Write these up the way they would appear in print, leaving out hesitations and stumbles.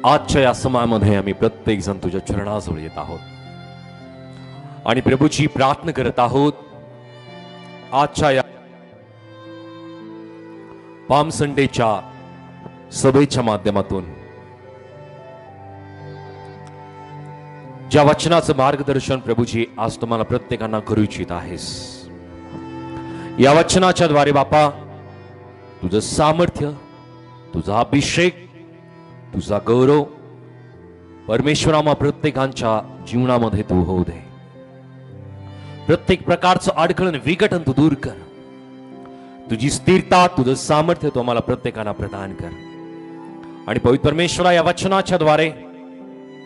आजच्या या समयामध्ये आम्ही प्रत्येक जण तुझ्या चरणाजवळ येत आहोत आणि प्रभूची प्रार्थना करत आहोत। आजच्या या पाम संडेच्या सभेच्या माध्यमातून ज्या वचनाचं मार्गदर्शन प्रभूजी आज तुम्हाला प्रत्येकांना करू इच्छित आहेस, या वचनाच्या द्वारे बापा तुझं सामर्थ्य, तुझा अभिषेक, तुझा गौरव परमेश्वरामा प्रत्येकांच्या जीवनामध्ये तू होऊ दे। प्रत्येक प्रकारचं अडखळण विघटन तू दूर कर। तुझी स्थिरता, तुझं सामर्थ्य तू आम्हाला प्रत्येकांना प्रदान कर। आणि पवित्र परमेश्वरा या वचनाच्या द्वारे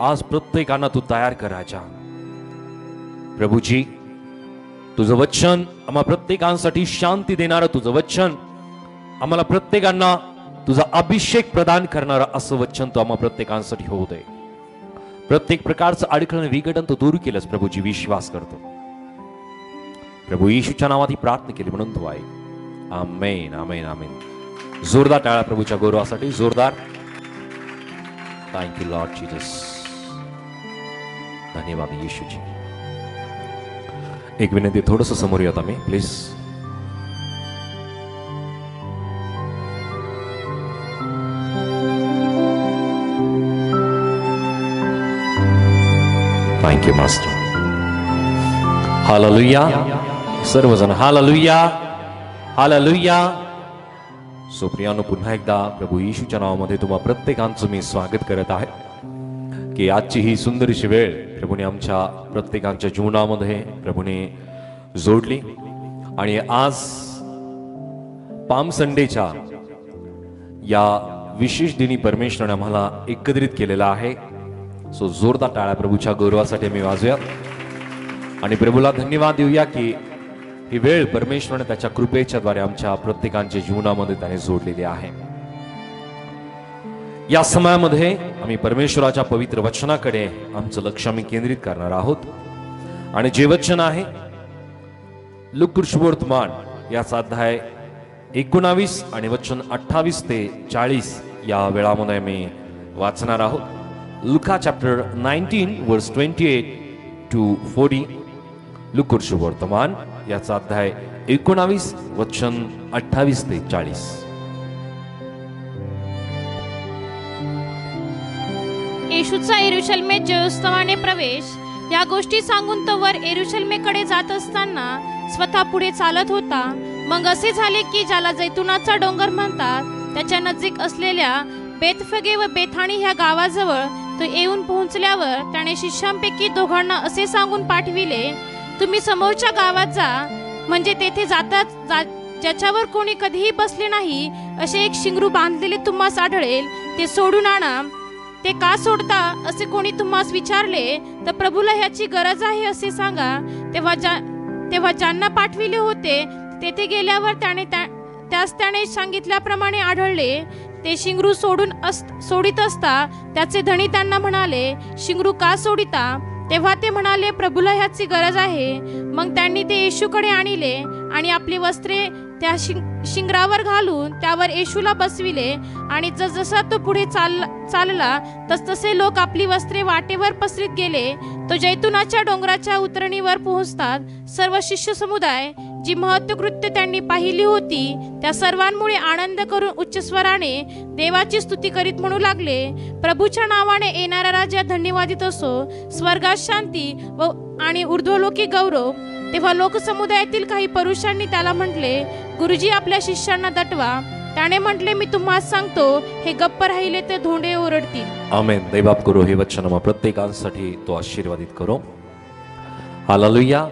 आज प्रत्येकांना तू तयार कर राजा। प्रभूजी तुझं वचन आम्हा प्रत्येकांसाठी शांती देणारं, तुझं वचन आम्हाला प्रत्येकांना तुझा अभिषेक प्रदान करणारं असं वचन तू आम्हा प्रत्येकांसाठी होऊ दे। प्रत्येक प्रकारचं अडखळण विघटन तू दूर केलंस प्रभूजी, विश्वास करतो। प्रभू येशूच्या नावात ही प्रार्थना केली म्हणून तू आहे। आमेन आमेन आमेन। जोरदार टाळ्या प्रभूच्या गौरवासाठी, जोरदार। थँक यू लॉर्ड जीसस, धन्यवाद येशूजी। एक विनंती, थोडंसं समोर येत आम्ही please. Thank you master. Hallelujah सर्वजण, हालेलुया हालेलुया। सुप्रियानो, पुन्हा एकदा प्रभू येशूच्या नावामध्ये तुम्हा प्रत्येकांचं मी स्वागत करत आहे की आजची ही सुंदरशी वेळ प्रभूने आमच्या प्रत्येकांच्या जीवनामध्ये प्रभूने जोडली आणि आज पाम संडेच्या या विशेष दिनी परमेश्वराने आम्हाला एकत्रित केलेला आहे। सो जोरदार टाळ्या प्रभूच्या गौरवासाठी आम्ही वाजूया आणि प्रभूला धन्यवाद देऊया की ही वेळ परमेश्वराने त्याच्या कृपेच्या द्वारे आमच्या प्रत्येकांच्या जीवनामध्ये त्याने जोडलेली आहे। या समयामध्ये आम्ही परमेश्वराच्या पवित्र वचनाकडे आमचं लक्ष आम्ही केंद्रित करणार आहोत आणि जे वचन आहे लूका सुवर्तमान याचा अध्याय 19 आणि वचन 28 ते 40 या वेळामध्ये आम्ही वाचणार आहोत। लुका चॅप्टर 19 वर्स 28 to 40। लूका सुवर्तमान याचा अध्याय 19 वचन 28 ते 40। येशूचा यरूशलेमेत जयोत्सवाने प्रवेश या गोष्टी सांगून तो वर यरूशलेमेकडे जात असताना स्वतः पुढे चालत होता। मग असे झाले की ज्याला जैतुनाचा डोंगर म्हणतात त्याच्या नजीक असलेल्या बेतफगे व बेथाणी ह्या गावाजवळ तो येऊन पोहोचल्यावर त्याने शिष्यांपैकी दोघांना असे सांगून पाठविले, तुम्ही समोरच्या गावात जा, म्हणजे तेथे जातात ज्याच्यावर कोणी कधीही बसले नाही असे एक शिंगरू बांधलेले तुम्हास आढळेल, ते सोडून आणा। ते का सोडता असे कोणी तुम्हास विचारले तर प्रभूला ह्याची गरज आहे असे सांगा। तेव्हा ज्यांना पाठविले होते तेथे गेल्यावर त्याने सांगितल्याप्रमाणे आढळले। ते शिंगरू सोडित असता त्याचे धणी त्यांना म्हणाले, शिंगरू का सोडिता? तेव्हा ते म्हणाले, प्रभूला ह्याची गरज आहे। मग त्यांनी ते येशूकडे आणले आणि आपली वस्त्रे त्या शिंगरावर घालून त्यावर येशूला बसविले आणि जसजसा तो पुढे चालला तसतसे लोक आपली वस्त्रे वाटेवर पसरीत गेले। तो जैतुनाच्या डोंगराच्या उतरणीवर पोहोचतात सर्व शिष्य समुदाय जी महत्कृत्य त्यांनी पाहिली होती त्या सर्वांमुळे आनंद करून उच्च स्वराने देवाची स्तुती करीत म्हणू लागले, प्रभूच्या नावाने येणारा राजा धन्यवादित असो, स्वर्गात शांती व आणि ऊर्ध्वलोकी गौरव। तेव्हा लोकसमुदायातील काही पुरुषांनी त्याला म्हटले, गुरुजी आपल्या शिष्यांना दटवा। त्याने म्हटले, मी तुम्हाला सांगतो हे गप्प राहिले ते धोंडे ओरडतील। आमेन। दैवाप करो हे वचन प्रत्येकांसाठी तो आशीर्वादित करो। हालेलुया।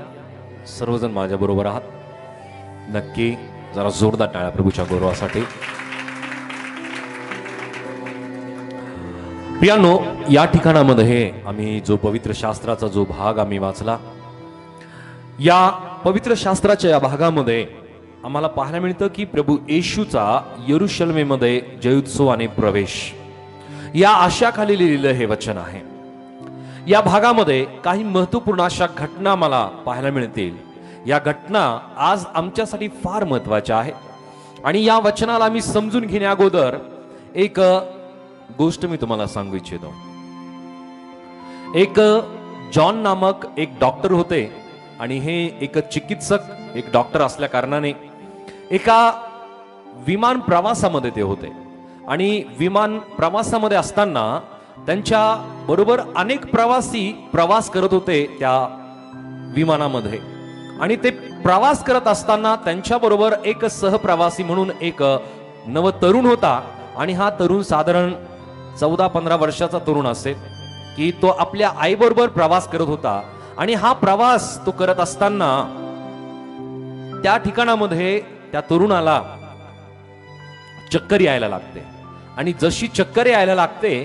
सर्वजण माझ्या बरोबर आहात? नक्की जरा जोरदार टाळ्या प्रभूच्या गौरवासाठी। प्रियानो, या ठिकाणामध्ये आम्ही जो पवित्र शास्त्राचा जो भाग आम्ही वाचला, या पवित्र शास्त्राच्या या भागामध्ये आम्हाला पाहायला मिळतं की प्रभू येशूचा यरूशलेमेमध्ये जयोत्सवाने प्रवेश या आशयाखाली लिहिलेलं हे वचन आहे। या भागामध्ये काही महत्त्वपूर्ण अशा घटना मला पाहायला मिळतील। या घटना आज आमच्यासाठी फार महत्त्वाच्या आहेत आणि या वचनाला आम्ही समजून घेण्या अगोदर एक गोष्ट मी तुम्हाला सांगू इच्छितो. एक जॉन नामक एक डॉक्टर होते आणि हे एक चिकित्सक एक डॉक्टर असल्या कारणाने एका विमान प्रवासामध्ये ते होते आणि विमान प्रवासामध्ये असताना त्यांच्या बरोबर अनेक प्रवासी प्रवास करत होते त्या विमानामध्ये आणि ते प्रवास करत असताना त्यांच्या बरोबर एक सहप्रवासी म्हणून एक नव तरुण होता आणि हा तरुण साधारण 14-15 वर्षाचा तरुण असेल की तो आपल्या आई बरोबर प्रवास करत होता आणि हा प्रवास तो करत असताना त्या ठिकाणामध्ये त्या तरुणाला चक्कर यायला लागते आणि जशी चक्कर यायला लागते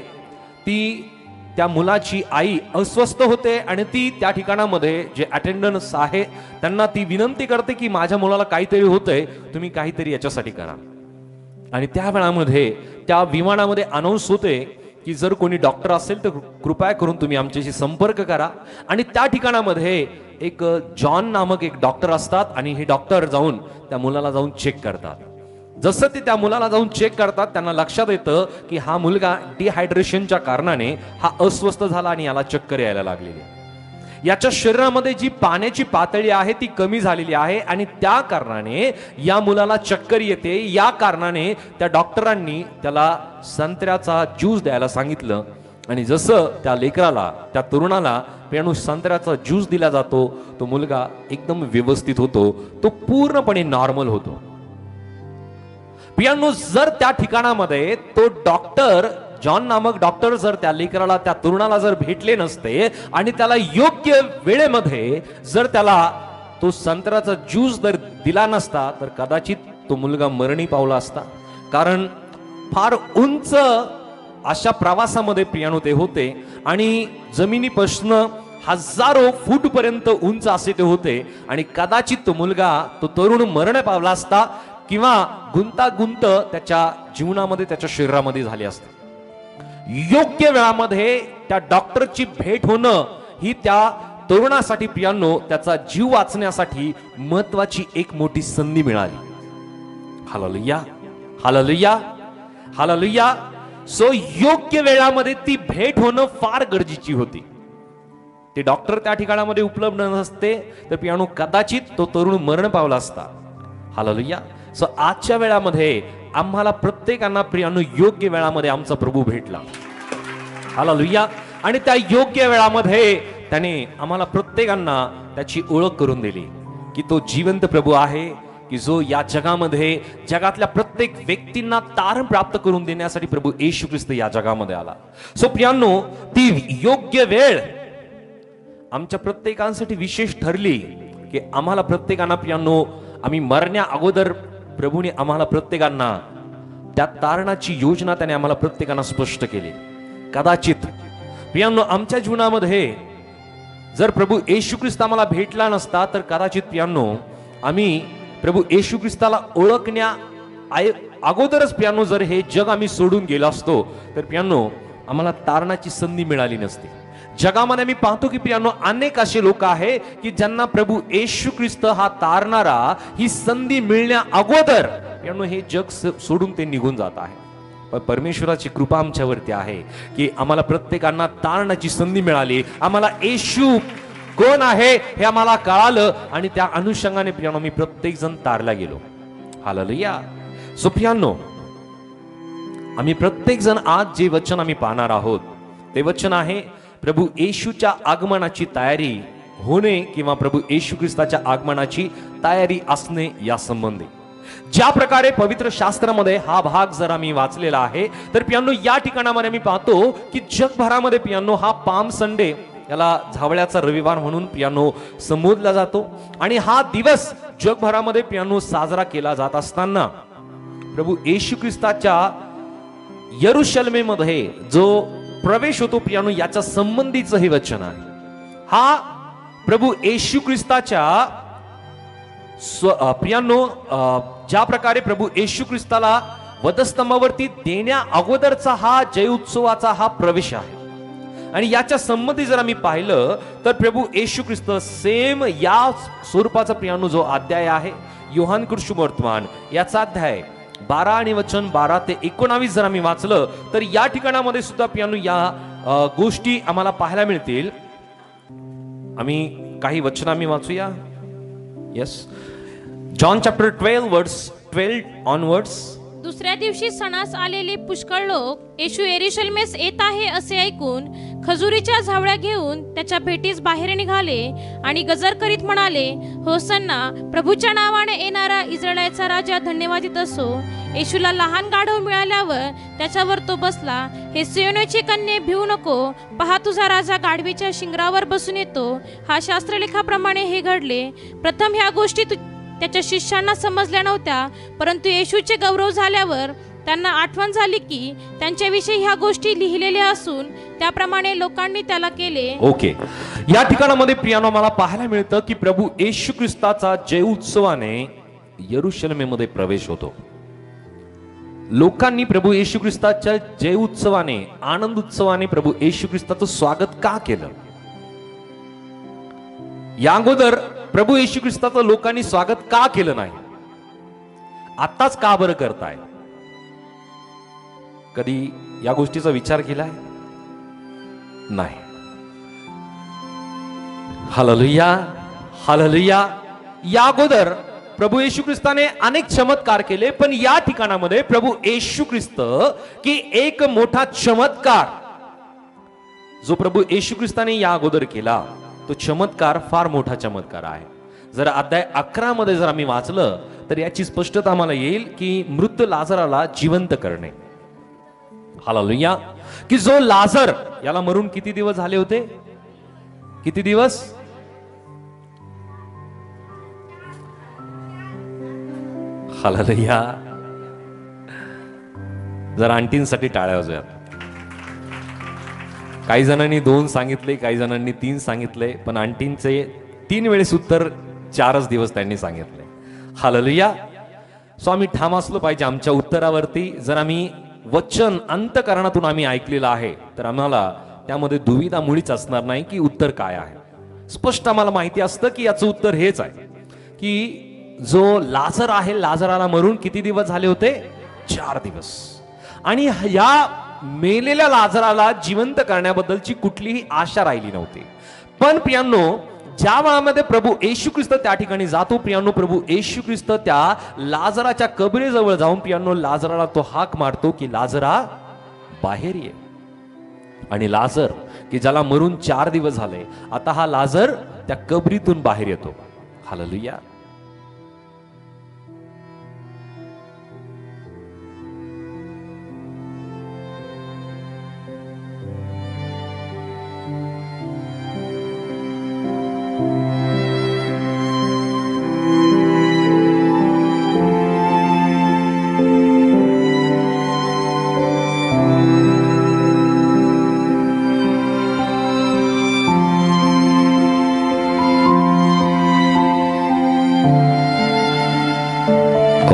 ती त्या मुलाची आई अस्वस्थ होते आणि ती त्या ठिकाणामध्ये जे अटेंडन्स आहे त्यांना ती विनंती करते की माझ्या मुलाला काहीतरी होतंय, तुम्ही काहीतरी याच्यासाठी करा. आणि त्या वेळामध्ये त्या विमानामध्ये अनाउन्स होते की जर कोणी डॉक्टर असेल तर कृपया करून तुम्ही आमच्याशी संपर्क करा. आणि त्या ठिकाणामध्ये एक जॉन नामक एक डॉक्टर असतात आणि हे डॉक्टर जाऊन त्या मुलाला जाऊन चेक करतात. जसं ते त्या मुलाला जाऊन चेक करतात त्यांना लक्षात येतं की हा मुलगा डिहायड्रेशनच्या कारणाने हा अस्वस्थ झाला आणि याला चक्कर यायला लागलेली. याच्या शरीरामध्ये जी पाण्याची पातळी आहे ती कमी झालेली आहे आणि त्या कारणाने या मुलाला चक्कर येते. या कारणाने त्या डॉक्टरांनी त्याला संत्र्याचा ज्यूस द्यायला सांगितलं आणि जसं त्या लेकराला त्या तरुणाला पियानो संत्र्याचा ज्यूस दिला जातो तो मुलगा एकदम व्यवस्थित होतो, तो पूर्णपणे नॉर्मल होतो. पियानो जर त्या ठिकाणामध्ये तो डॉक्टर जॉन नामक डॉक्टर जर त्या लेकराला त्या तरुणाला जर भेटले नसते आणि त्याला योग्य वेळेमध्ये जर त्याला तो संत्र्याचा ज्यूस जर दिला नसता तर कदाचित तो मुलगा मरणी पावला असता. कारण फार उंच अशा प्रवासामध्ये पियानो ते होते आणि जमिनीपासून हजारो फूट पर्यंत उंच असे ते होते आणि कदाचित तो मुलगा तो तरुण मरण पावला असता किंवा गुंतागुंत त्याच्या जीवनामध्ये त्याच्या शरीरामध्ये झाली असते. योग्य वेळामध्ये त्या डॉक्टरची भेट होणं ही त्या तरुणासाठी पियानो त्याचा जीव वाचण्यासाठी महत्वाची एक मोठी संधी मिळाली. Hallelujah, hallelujah, hallelujah. सो योग्य वेळामध्ये ती भेट होणं फार गरजेची होती. ते डॉक्टर त्या ठिकाणामध्ये उपलब्ध नसते तर पियानो कदाचित तो तरुण मरण पावला असता. हालेलुया. सो आजच्या वेळामध्ये आम्हाला प्रत्येकांना प्रियानो योग्य वेळामध्ये आमचा प्रभू भेटला. हालेलुया. आणि त्या योग्य वेळामध्ये त्याने आम्हाला प्रत्येकांना त्याची ओळख करून दिली की तो जिवंत प्रभू आहे की जो या जगामध्ये जगातल्या प्रत्येक व्यक्तींना तारण प्राप्त करून देण्यासाठी प्रभू येशू ख्रिस्त या जगामध्ये आला. सो प्रियानो ती योग्य वेळ आमच्या प्रत्येकांसाठी विशेष ठरली की आम्हाला प्रत्येकांना प्रियानो आम्ही मरण्या अगोदर प्रभूने आम्हाला प्रत्येकांना त्या तारणाची योजना त्याने आम्हाला प्रत्येकांना स्पष्ट केली. कदाचित प्रियानो आमच्या जीवनामध्ये जर प्रभू येशू ख्रिस्त आम्हाला भेटला नसता तर कदाचित प्रियानो आम्ही प्रभू येशू ख्रिस्ताला ओळखण्या अगोदरच प्रियानो जर हे जग आम्ही सोडून गेलो असतो तर प्रियानो आम्हाला तारणाची संधी मिळाली नसती. जगामध्ये मी पाहतो की प्रियानो अनेक असे लोक आहे की ज्यांना प्रभू येशू ख्रिस्त हा तारणारा ही संधी मिळण्या अगोदर प्रियानो हे जग सोडून ते निघून जात आहे. पण परमेश्वराची कृपा आमच्यावरती आहे की आम्हाला प्रत्येकांना तारणाची संधी मिळाली. आम्हाला येशू कोण आहे हे आम्हाला कळालं आणि त्या अनुषंगाने प्रियानो मी प्रत्येक जण तारला गेलो. हालेलुया. सो प्रियानो आम्ही प्रत्येक जण आज जे वचन आम्ही पाहणार आहोत ते वचन आहे प्रभू येशूच्या आगमनाची तयारी होणे किंवा प्रभू येशू ख्रिस्ताच्या आगमनाची तयारी असणे या संबंधी. ज्या प्रकारे पवित्र शास्त्रामध्ये हा भाग जर आम्ही वाचलेला आहे तर पियानो या ठिकाणामध्ये मी पाहतो की जगभरामध्ये पियानो हा पाम संडे याला झावळ्याचा रविवार म्हणून पियानो संबोधला जातो आणि हा दिवस जगभरामध्ये पियानो साजरा केला जात असताना प्रभू येशू ख्रिस्ताच्या यरुशलेमेमध्ये जो प्रवेश होतो पियानो याच्या संबंधीचं हे वचन आहे. हा प्रभू येशू ख्रिस्ताच्या प्रियानो ज्या प्रकारे प्रभू येशू ख्रिस्ताला वधस्तंभावरती देण्या अगोदरचा हा जय उत्सवाचा हा प्रवेश आहे. आणि याच्या संबंधी जर आम्ही पाहिलं तर प्रभू येशू ख्रिस्त सेम या स्वरूपाचा प्रियानो जो अध्याय आहे योहान कृष्ण वर्तमान याचा अध्याय 12 आणि वचन 12 ते 19 जर आम्ही वाचलं तर या ठिकाणामध्ये सुद्धा पियानो या गोष्टी आम्हाला पाहायला मिळतील. आम्ही काही वचन आम्ही वाचूया. येस, जॉन चॅप्टर 12 वर्स 12 ऑनवर्ड्स. दुसऱ्या दिवशी सणास आलेले पुष्कळ लोक येशू यरुशलेमेस येत आहे असे ऐकून खजुरीच्या झावळ्या घेऊन त्याच्या भेटीस बाहेर निघाले आणि गजर करीत म्हणाले, होसन्ना, प्रभूच्या नावाने येणारा इस्रायलचा राजा धन्यवादित असो. येशूला लहान गाढव मिळाल्यावर त्याच्यावर तो बसला. हे सियोनाची कन्ये, भिवू नको, पहा तुझा राजा गाढवीच्या शिंगरावर बसून येतो. हा शास्त्रलेखाप्रमाणे हे घडले. प्रथम ह्या गोष्टी त्याच्या शिष्यांना समजल्या नव्हत्या, परंतु येशूचे गौरव झाल्यावर त्यांना आठवण झाली की त्यांच्याविषयी ह्या गोष्टी लिहिलेल्या असून त्याप्रमाणे लोकांनी त्याला केले. ओके, या ठिकाणामध्ये प्रियानो मला पाहायला मिळतं की प्रभू येशू ख्रिस्ताचा जय उत्सवाने यरुशलेमेमध्ये प्रवेश होतो. लोकांनी प्रभू येशू ख्रिस्ताच्या जय उत्सवाने, आनंद उत्सवाने प्रभू येशू ख्रिस्ताचं स्वागत का केलं? या अगोदर प्रभू येशू ख्रिस्ताचं लोकांनी स्वागत का केलं नाही? आताच का बरं करताय? कधी या गोष्टीचा विचार केलाय? नाही. Hallelujah, hallelujah. या अगोदर प्रभू येशू ख्रिस्ताने अनेक चमत्कार केले, पण या ठिकाणामध्ये प्रभू येशू ख्रिस्त की एक मोठा चमत्कार जो प्रभू येशू ख्रिस्ताने या अगोदर केला, तो चमत्कार फार मोठा चमत्कार आहे. जर अध्याय 11 मध्ये जर आम्ही वाचलं तर याची स्पष्टता आम्हाला येईल की मृत लाजराला जिवंत करणे. हालेलुया. की जो लाजर याला मरून किती दिवस झाले होते? किती दिवस? हालेलुया. जरा आंटींसाठी टाळ्या वाजवा. काही जणांनी 2 सांगितले, काही जणांनी 3 सांगितले, पण आंटींचे 3 वेळेस उत्तर 4च दिवस त्यांनी सांगितले. हालेलुया. सो आम्ही ठाम असलो पाहिजे आमच्या उत्तरावरती. जर आम्ही वचन अंतःकरणातून आम्ही ऐकलेलं आहे तर आम्हाला त्यामध्ये दुविधा मुळीच असणार नाही की उत्तर काय आहे. स्पष्ट आम्हाला माहिती असतं की याचं उत्तर हेच आहे की जो लाजर आहे, लाजराला मरून किती दिवस झाले होते? 4 दिवस. आणि या मेलेल्या लाजराला जिवंत करण्याबद्दलची कुठलीही आशा राहिली नव्हती. पण प्रियांनो, ज्या वेळामध्ये प्रभू येशू ख्रिस्त त्या ठिकाणी जातो, प्रियांनो, प्रभू येशू ख्रिस्त त्या लाजराच्या कबरेजवळ जाऊन प्रियांनो लाजराला तो हाक मारतो की लाजरा बाहेर ये. आणि लाजर की ज्याला मरून 4 दिवस झाले, आता हा लाजर त्या कबरीतून बाहेर येतो. हालेलुया.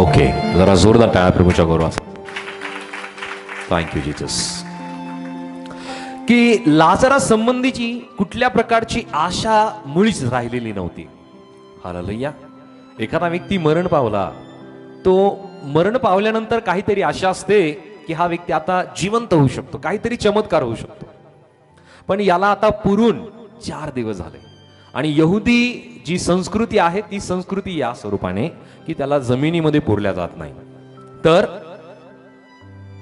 ओके, जरा जोरदार टाळ्या प्रभूच्या गौरवाचा. Thank you Jesus. की लाजरा संबंधीची कुठल्या प्रकारची आशा मुळीच राहिलेली नव्हती. हालेलुया. एखादा व्यक्ती मरण पावला, तो मरण पावल्यानंतर काहीतरी आशा असते की हा व्यक्ती आता जिवंत होऊ शकतो, काहीतरी चमत्कार होऊ शकतो. पण याला आता पुरून 4 दिवस झाले. आणि यहुदी जी संस्कृती आहे ती संस्कृती या स्वरूपाने की त्याला जमिनीमध्ये पुरल्या जात नाही. तर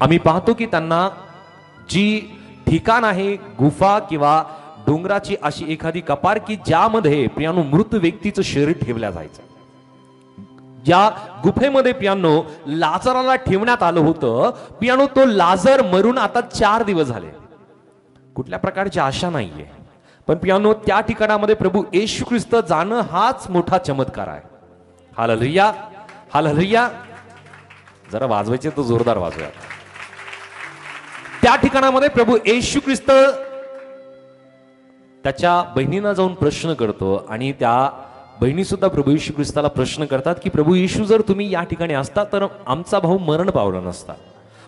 आम्ही पाहतो की त्यांना जी ठिकाण आहे, गुफा किंवा डोंगराची अशी एखादी कपार की ज्यामध्ये प्रियानो मृत व्यक्तीचं शरीर ठेवल्या जायचं. ज्या गुफेमध्ये प्रियानो लाजराला ठेवण्यात आलं होतं, प्रियानो तो लाजर मरून आता 4 दिवस झाले. कुठल्या प्रकारची आशा नाहीये. पण प्रियानो त्या ठिकाणामध्ये प्रभू येशू ख्रिस्त जाणं हाच मोठा चमत्कार आहे. Hallelujah, hallelujah. जरा वाजवायचे तर जोरदार वाजवा. त्या ठिकाणामध्ये प्रभू येशू ख्रिस्त त्याच्या बहिणींना जाऊन प्रश्न करतो आणि त्या बहिणी सुद्धा प्रभू येशू ख्रिस्ताला प्रश्न करतात की प्रभू येशू, जर तुम्ही या ठिकाणी असता तर आमचा भाऊ मरण पावला नसता.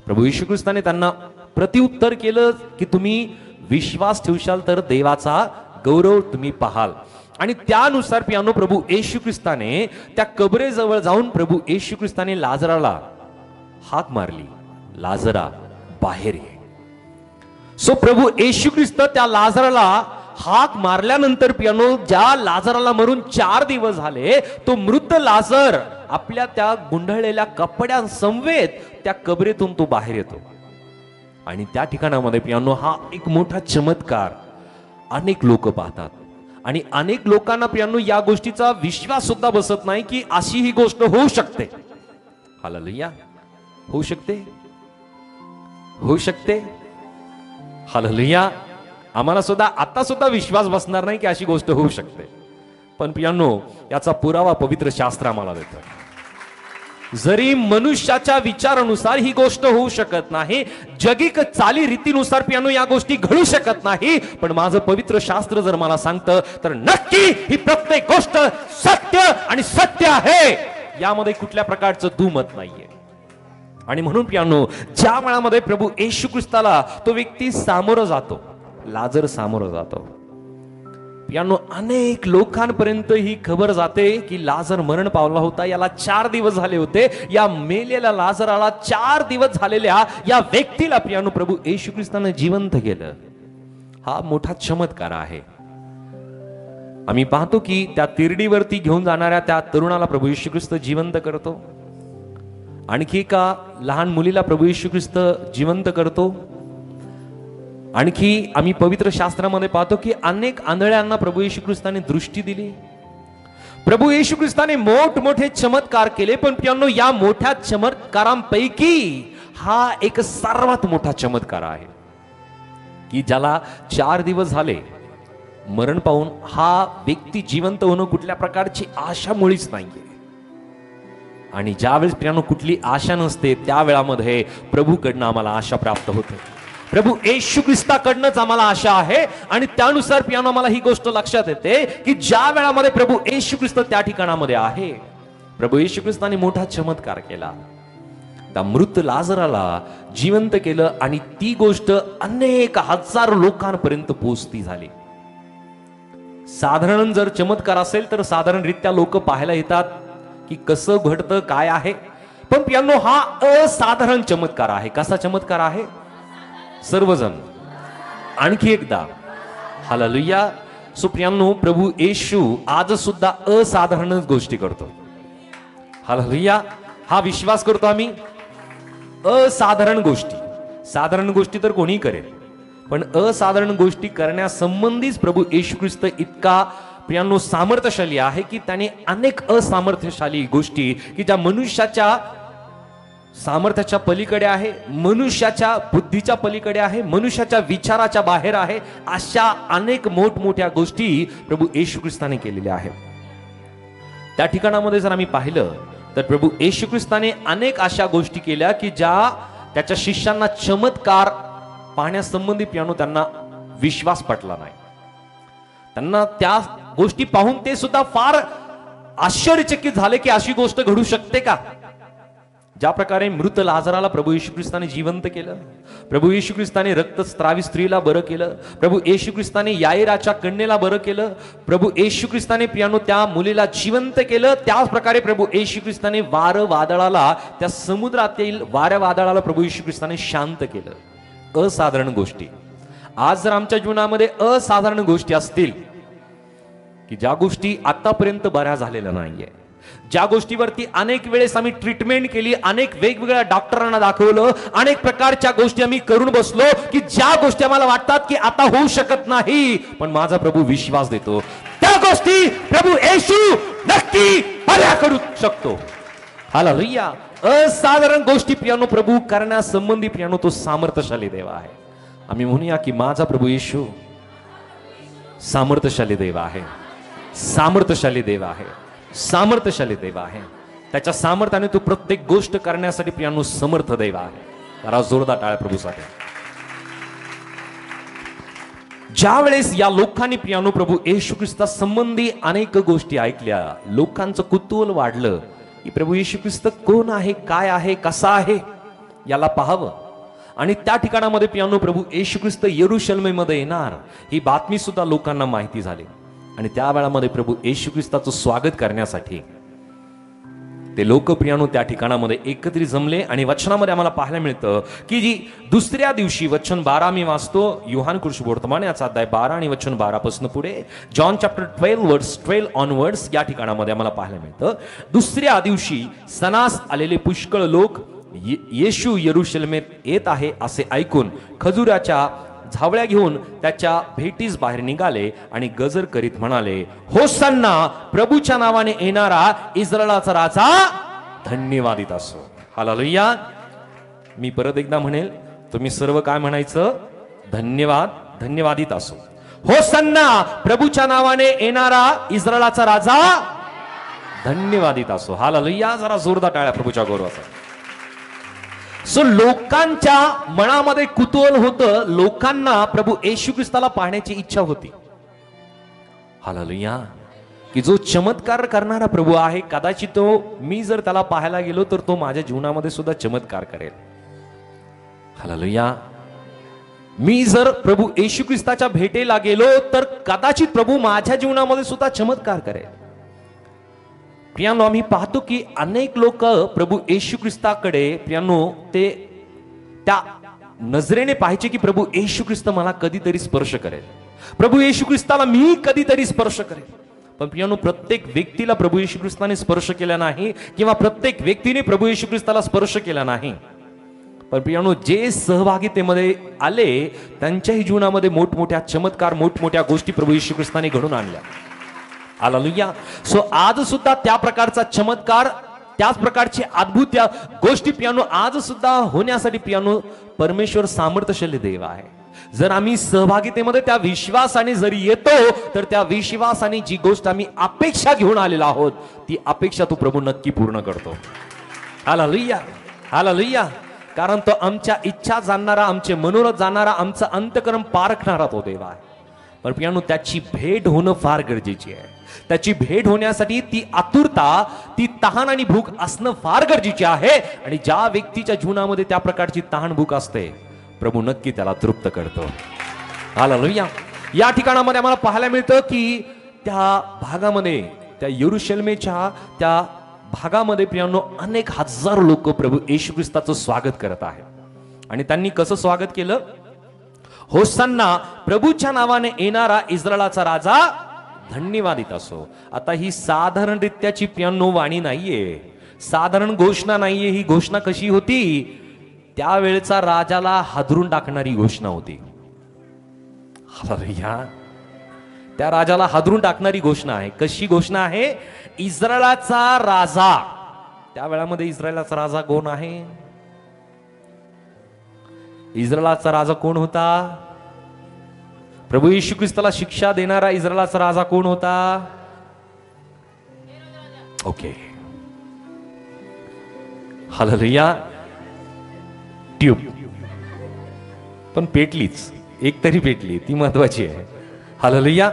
प्रभू येशू ख्रिस्ताने त्यांना प्रत्युत्तर केलं की तुम्ही विश्वास ठेवशाल तर देवाचा गौरव तुम्ही पाहाल. आणि त्यानुसार प्रियानो प्रभू येशू ख्रिस्ताने त्या कबरेजवळ जाऊन प्रभू येशू ख्रिस्ताने लाजराला हाक मारली, लाजरा बाहेर ये. सो प्रभू येशू ख्रिस्त त्या लाजराला हाक मारल्यानंतर पियानो, ज्या लाजराला मरून 4 दिवस झाले, तो मृत लाजर आपल्या त्या गुंढळलेल्या कपड्यांसमवेत त्या कबरेतून तो बाहेर येतो. आणि त्या ठिकाणामध्ये पियानो हा एक मोठा चमत्कार अनेक लोक पाहतात. आणि अनेक लोकांना पियानो या गोष्टीचा विश्वास सुद्धा बसत नाही की अशी ही गोष्ट होऊ शकते. हालेलुया. होऊ शकते, होऊ शकते. हालेलुया. आम्हाला सुद्धा आता सुद्धा विश्वास बसणार नाही की अशी गोष्ट होऊ शकते. पण पियानो, याचा पुरावा पवित्र शास्त्र आम्हाला देतं. जरी मनुष्याच्या विचारानुसार ही गोष्ट होऊ शकत नाही, जगिक चालीरीतीनुसार पियानो या गोष्टी घडू शकत नाही, पण माझं पवित्र शास्त्र जर मला सांगतं तर नक्की ही प्रत्येक गोष्ट सत्य आणि सत्य आहे. यामध्ये कुठल्या प्रकारचं दुमत नाहीये. आणि म्हणून पियानो, ज्या वेळामध्ये प्रभू येशू ख्रिस्ताला तो व्यक्ती सामोरं जातो, लाजर सामोरं जातो, पियानो अनेक लोकांपर्यंत ही खबर जाते की लाजर मरण पावला होता. याला 4 दिवस झाले होते. या मेलेल्या लाजराला 4 दिवस झालेल्या या व्यक्तीला पियानो प्रभू येशू ख्रिस्ताने जिवंत केलं. हा मोठा चमत्कार आहे. आम्ही पाहतो की त्या तिरडीवरती घेऊन जाणाऱ्या त्या तरुणाला प्रभू येशू ख्रिस्त जिवंत करतो. आणखी एका लहान मुलीला प्रभू येशू ख्रिस्त जिवंत करतो. आणखी आम्ही पवित्र शास्त्रामध्ये पाहतो की अनेक आंधळ्यांना प्रभू येशू ख्रिस्ताने दृष्टी दिली. प्रभू येशू ख्रिस्ताने मोठमोठे चमत्कार केले. पण पियानो, या मोठ्या चमत्कारांपैकी हा एक सर्वात मोठा चमत्कार आहे की ज्याला 4 दिवस झाले मरण पाहून हा व्यक्ती जिवंत होणं कुठल्या प्रकारची आशा मुळीच नाहीये. आणि ज्यावेळेस पियानो कुठली आशा नसते, त्या वेळामध्ये प्रभूकडनं आम्हाला आशा प्राप्त होते. प्रभू येशू ख्रिस्ताकडनंच आम्हाला आशा आहे. आणि त्यानुसार पियानो मला ही गोष्ट लक्षात येते की ज्या वेळामध्ये प्रभू येशू ख्रिस्त त्या ठिकाणामध्ये आहे, प्रभू येशू ख्रिस्ताने मोठा चमत्कार केला. त्या मृत लाजराला जिवंत केलं आणि ती गोष्ट अनेक हजार लोकांपर्यंत पोहोचती झाली. साधारण जर चमत्कार असेल तर साधारणरित्या लोक पाहायला येतात की कसं घडतं, काय आहे. पण पियानो, हा असाधारण चमत्कार आहे. कसा चमत्कार आहे? सर्वजण आणखी एकदा हालेलुया. सो प्रियांनो, प्रभू येशू आज सुद्धा असाधारणच गोष्टी करतो. हालेलुया. हा विश्वास करतो आम्ही. असाधारण गोष्टी, साधारण गोष्टी तर कोणी करेल, पण असाधारण गोष्टी करण्यासंबंधीच प्रभू येशू ख्रिस्त इतका प्रियांनो सामर्थ्यशाली आहे की त्याने अनेक असामर्थ्यशाली गोष्टी की ज्या मनुष्याच्या सामर्थ्याच्या पलीकडे आहे, मनुष्याच्या बुद्धीच्या पलीकडे आहे, मनुष्याच्या विचाराच्या बाहेर आहे, अशा अनेक मोठमोठ्या गोष्टी प्रभू येशू ख्रिस्ताने केलेल्या आहेत. त्या ठिकाणामध्ये जर आम्ही पाहिलं तर प्रभू येशू ख्रिस्ताने अनेक अशा गोष्टी केल्या की ज्या त्याच्या शिष्यांना चमत्कार पाहण्यासंबंधी पियानो त्यांना विश्वास पटला नाही. त्यांना त्या गोष्टी पाहून ते सुद्धा फार आश्चर्यचकित झाले की अशी गोष्ट घडू शकते का. ज्या प्रकारे मृत लाजराला प्रभू येशू ख्रिस्ताने जिवंत केलं, प्रभू येशू ख्रिस्ताने रक्तस्रावी स्त्रीला बरं केलं, प्रभू येशू ख्रिस्ताने याईराच्या कन्येला बरं केलं, प्रभू येशू ख्रिस्ताने पियानो त्या मुलीला जिवंत केलं, त्याच प्रकारे प्रभू येशू ख्रिस्ताने वारं वादळाला, त्या समुद्रातील वाऱ्या वादळाला प्रभू येशू ख्रिस्ताने शांत केलं. असाधारण गोष्टी. आज जर आमच्या जीवनामध्ये असाधारण गोष्टी असतील की ज्या गोष्टी आतापर्यंत बऱ्या झालेल्या नाहीये, ज्या गोष्टीवरती अनेक वेळेस आम्ही ट्रीटमेंट केली, अनेक वेगवेगळ्या डॉक्टरांना दाखवलं, अनेक प्रकारच्या गोष्टी आम्ही करून बसलो की ज्या गोष्टी आम्हाला वाटतात की आता होऊ शकत नाही, पण माझा प्रभू विश्वास देतो त्या गोष्टी प्रभू येशू नक्की बऱ्या करू शकतो. हालेलुया. असाधारण गोष्टी पियानो प्रभू करण्यासंबंधी पियानो तो सामर्थ्यशाली देव आहे. आम्ही म्हणूया की माझा प्रभू येशू सामर्थ्यशाली देव आहे, सामर्थ्यशाली देव आहे, सामर्थ्यशाली देव आहे. त्याच्या सामर्थ्याने तो प्रत्येक गोष्ट करण्यासाठी पियानो समर्थ देव आहे. जरा जोरदार टाळ्या प्रभूसाठी. ज्या वेळेस या लोकांनी पियानो प्रभू येशू ख्रिस्ता संबंधी अनेक गोष्टी ऐकल्या, लोकांचं कुतूहल वाढलं की प्रभू येशू ख्रिस्त कोण आहे, काय आहे, कसा आहे, याला पाहावं. आणि त्या ठिकाणामध्ये पियानो प्रभू येशू ख्रिस्त यरूशलेममध्ये येणार ही बातमी सुद्धा लोकांना माहिती झाली. आणि त्या वेळामध्ये प्रभू येशू ख्रिस्ताचं स्वागत करण्यासाठी ते लोकप्रियानो त्या ठिकाणामध्ये एकत्रित जमले आणि वचनामध्ये आम्हाला पाहायला मिळतं की जी दुसऱ्या दिवशी वचन 12 मी वाचतो, योहान कृष्णवर्तमान याचा अध्याय 12 आणि वचन 12 पासून पुढे, जॉन चॅप्टर 12 वर्स 12 ऑनवर्ड्स या ठिकाणामध्ये आम्हाला पाहायला मिळतं, दुसऱ्या दिवशी सणास आलेले पुष्कळ लोक येशू यरूशलेमेत येत आहे असे ऐकून खजुराच्या झावळ्या घेऊन त्याच्या भेटीस बाहेर निघाले आणि गजर करीत म्हणाले, होसन्ना, प्रभूच्या नावाने येणारा इस्रायलाचा राजा धन्यवादित असो. हालेलुया. मी परत एकदा म्हणेल, तुम्ही सर्व काय म्हणायचं? धन्यवाद, धन्यवादित असो. होसन्ना, प्रभूच्या नावाने येणारा इस्रायलाचा राजा धन्यवादित असो. हालेलुया. जरा जोरदार टाळ्या प्रभूच्या गौरवासाठी. सो लोकांच्या मनामध्ये कुतूहल होतं, लोकांना प्रभू येशू ख्रिस्ताला पाहण्याची इच्छा होती. हालेलुया. की जो चमत्कार करणारा प्रभू आहे, कदाचित तो, मी जर त्याला पाहायला गेलो तर तो माझ्या जीवनामध्ये सुद्धा चमत्कार करेल. हालेलुया. मी जर प्रभू येशू ख्रिस्ताच्या भेटेला गेलो तर कदाचित प्रभू माझ्या जीवनामध्ये सुद्धा चमत्कार करेल. प्रियानो, आम्ही पाहतो की अनेक लोक प्रभू येशू ख्रिस्ताकडे, प्रियानो, ते त्या नजरेने पाहायचे की प्रभू येशू ख्रिस्त मला कधीतरी स्पर्श करेल, प्रभू येशू ख्रिस्ताला मी कधीतरी स्पर्श करेल. पण प्रियानो, प्रत्येक व्यक्तीला प्रभू येशू ख्रिस्ताने स्पर्श केला नाही किंवा प्रत्येक व्यक्तीने प्रभू येशू ख्रिस्ताला स्पर्श केला नाही. पण प्रियानो, जे सहभागितेमध्ये आले त्यांच्याही जीवनामध्ये मोठमोठ्या चमत्कार, मोठमोठ्या गोष्टी प्रभू येशू ख्रिस्ताने घडून आणल्या. हालेलुया. सो आज सुद्धा त्या प्रकारचा चमत्कार, त्याच प्रकारचे अद्भुत गोष्टी प्रियानो आज सुद्धा होण्यासाठी प्रियानो परमेश्वर सामर्थ्यशाली देव आहे. जर आम्ही सहभागितेमध्ये त्या विश्वासाने जरी येतो तर त्या विश्वासाने जी गोष्ट आम्ही अपेक्षा घेऊन आलेलो आहोत ती अपेक्षा तो प्रभू नक्की पूर्ण करतो. हालेलुया. हालेलुया. कारण तो आमच्या इच्छा जाणणारा, आमचे मनोरथ जाणणारा, आमचं अंतःकरण पारखणारा तो देव आहे. पण प्रियानो, त्याची भेट होणं फार गरजेची आहे. त्याची भेट होण्यासाठी ती आतुरता, ती तहान आणि भूक असणं फार गरजेचे आहे. आणि ज्या व्यक्तीच्या जीवनामध्ये त्या प्रकारची तहान भूक असते, प्रभू नक्की त्याला तृप्त करतो. हालेलुया. या ठिकाणामध्ये आम्हाला पाहायला मिळतं की त्या भागामध्ये, त्या यरूशलेमेच्या त्या भागामध्ये प्रियानो अनेक हजार लोक प्रभू येशू ख्रिस्ताचं स्वागत करत आहेत. आणि त्यांनी कसं स्वागत केलं? होसन्ना, प्रभूच्या नावाने येणारा इस्रायलाचा राजा धन्यवादित असो. आता ही साधारण रित्याची प्रियानो वाणी नाहीये, साधारण घोषणा नाहीये. ही घोषणा कशी होती? त्यावेळेचा राजाला हादरून टाकणारी घोषणा होती. हालेलुया. त्या राजाला हादरून टाकणारी घोषणा आहे. कशी घोषणा आहे? इस्रायलाचा राजा. त्या वेळामध्ये इस्रायलाचा राजा कोण आहे? इस्रायलाचा राजा कोण होता? प्रभू येशू ख्रिस्ताला शिक्षा देणारा इस्रायलाचा राजा कोण होता? ओके. हालेलुया. ट्यूब पण पेटलीच, एक तरी पेटली, ती महत्वाची आहे. हालेलुया.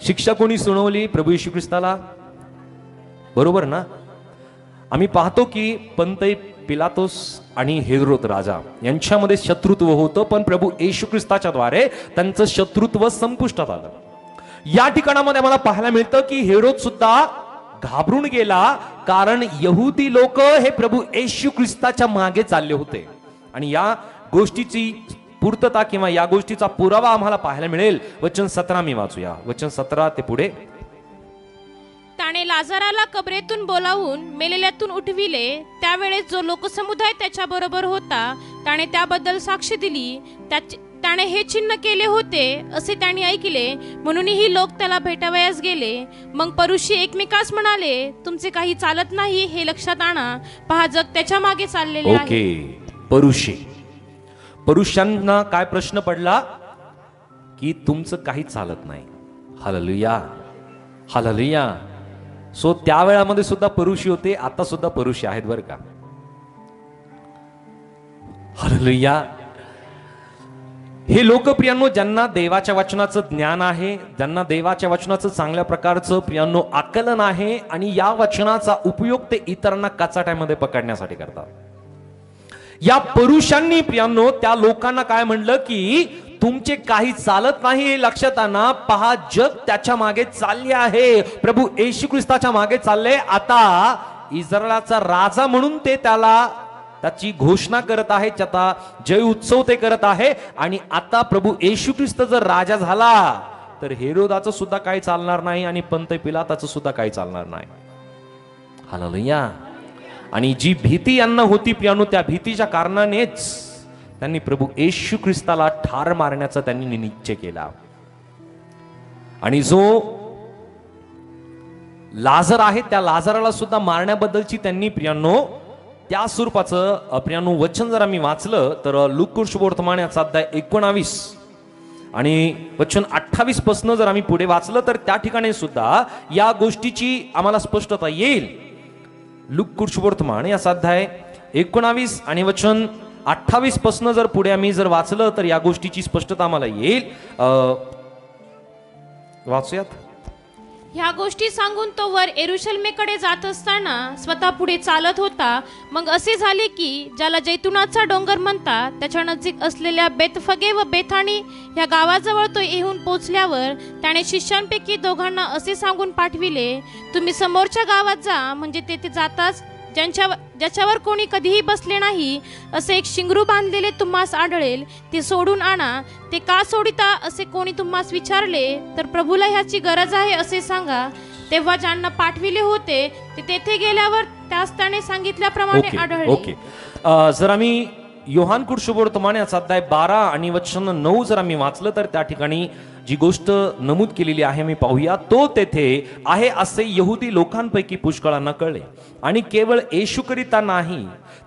शिक्षा कोणी सुनावली? प्रभू येशू ख्रिस्ताला. बरोबर ना? आम्ही पाहतो की पंत पिलातोस आणि हेरोद राजा यांच्यामध्ये शत्रुत्व होतं, पण प्रभू येशू ख्रिस्ताच्या द्वारे त्यांचं शत्रुत्व संपुष्टात आलं. या ठिकाणामध्ये आम्हाला पाहायला मिळतं की हेरोद सुद्धा घाबरून गेला, कारण यहुदी लोक हे प्रभू येशू ख्रिस्ताच्या मागे चालले होते. आणि या गोष्टीची पूर्तता किंवा या गोष्टीचा पुरावा आम्हाला पाहायला मिळेल. वचन 17 मी वाचूया. वचन 17 ते पुढे. त्याने लाजाराला कबरेतून बोलावून मेलेल्यातून उठविले. त्यावेळेस जो लोकसमुदाय त्याच्या बरोबर होता त्याने त्याबद्दल साक्ष दिली. त्याने हे चिन्ह केले होते असे त्यांनी ऐकले, म्हणूनही लोक त्याला भेटावयास गेले. मग परुषी एकमेकास म्हणाले, तुमचे काही चालत नाही हे लक्षात आणा. पहा, जग त्याच्या मागे चाललेले आहे. ओके. परुषी, परुषांना काय प्रश्न पडला की तुमचं काही चालत नाही. हालेलुया. हालेलुया. सो त्या वेळामध्ये सुद्धा परुषी होते, आता सुद्धा परुषी आहेत बरं का. हालेलुया. हे लोक प्रियांनो ज्यांना देवाच्या वचनाचं ज्ञान आहे, ज्यांना देवाच्या वचनाचं चांगल्या प्रकारचं प्रियांनो आकलन आहे, आणि या वचनाचा उपयोग ते इतरांना कचाट्यामध्ये पकडण्यासाठी करतात. या पुरुषांनी प्रियांनो त्या लोकांना काय म्हणलं की तुमचे काही चालत नाही हे लक्षात आणा. पहा, जग त्याच्या मागे चालले आहे, प्रभू येशू ख्रिस्ताच्या मागे चालले. आता इस्रायलाचा राजा म्हणून ते त्याची घोषणा करत आहे, त्याचा जय उत्सव ते करत आहे. आणि आता प्रभू येशू ख्रिस्त जर राजा झाला तर हेरोदाचं सुद्धा काही चालणार नाही आणि पंत पिलाताचं सुद्धा काही चालणार नाही. हालेलुया. आणि जी भीती यांना होती प्रियानो, त्या भीतीच्या कारणानेच त्यांनी प्रभू येशू ख्रिस्ताला ठार मारण्याचा त्यांनी निश्चय केला. आणि जो लाजर आहे त्या लाजराला सुद्धा मारण्याबद्दलची त्यांनी प्रियानो त्या स्वरूपाचं प्रियानो वचन जर आम्ही वाचलं तर लूका सुवर्तमान याचा अध्याय 19 आणि वचन 28 पासून जर आम्ही पुढे वाचलं तर त्या ठिकाणी सुद्धा या गोष्टीची आम्हाला स्पष्टता येईल. लूका सुवर्तमान याचा अध्याय 19 आणि वचन 28 पासून जर पुढे आम्ही जर वाचलं तर या गोष्टीची स्पष्टता आम्हाला येईल. वाचूयात. ह्या गोष्टी सांगून तो वर यरुशलेमेकडे जात असताना स्वतः पुढे चालत होता. मग असे झाले की ज्याला जैतुनाचा डोंगर म्हणतात त्याच्या नजीक असलेल्या बेतफगे व बेथाणी या गावाजवळ तो येऊन पोचल्यावर त्याने शिष्यांपैकी दोघांना असे सांगून पाठविले, तुम्ही समोरच्या गावात जा, म्हणजे तेथे जाताच ज्याच्यावर कोणी कधीही बसले नाही असे एक शिंगरू बांधलेले तुम्हास आढळेल, ते सोडून आणा. ते का सोडिता असे कोणी तुम्हास विचारले तर प्रभूला ह्याची गरज आहे असे सांगा. तेव्हा ज्यांना पाठविले होते ते तेथे गेल्यावर त्यास त्याने सांगितल्याप्रमाणे आढळले. ओके. जर आम्ही योहान सुवर्तमान याचा अध्याय 12 आणि वचन 9 जर आम्ही वाचलं तर त्या ठिकाणी जी गोष्ट नमूद केलेली आहे मी पाहूया. तो तेथे आहे असे यहुदी लोकांपैकी पुष्कळांना कळले आणि केवळ येशूकरिता नाही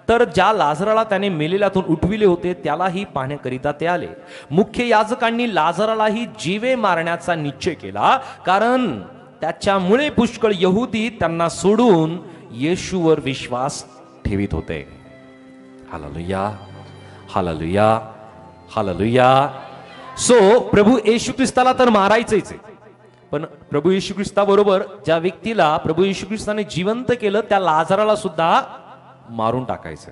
तर ज्या लाजराला त्याने मेलेल्यातून उठविले होते त्यालाही पाहण्याकरिता ते आले. मुख्य याजकांनी लाजरालाही जीवे मारण्याचा निश्चय केला, कारण त्याच्यामुळे पुष्कळ यहुदी त्यांना सोडून येशूवर विश्वास ठेवित होते. Hallelujah, hallelujah, hallelujah. सो प्रभू येशू ख्रिस्ताला तर मारायचंच आहे, पण प्रभू येशू ख्रिस्ताबरोबर ज्या व्यक्तीला प्रभू येशू ख्रिस्ताने जिवंत केलं त्या लाजराला सुद्धा मारून टाकायचं.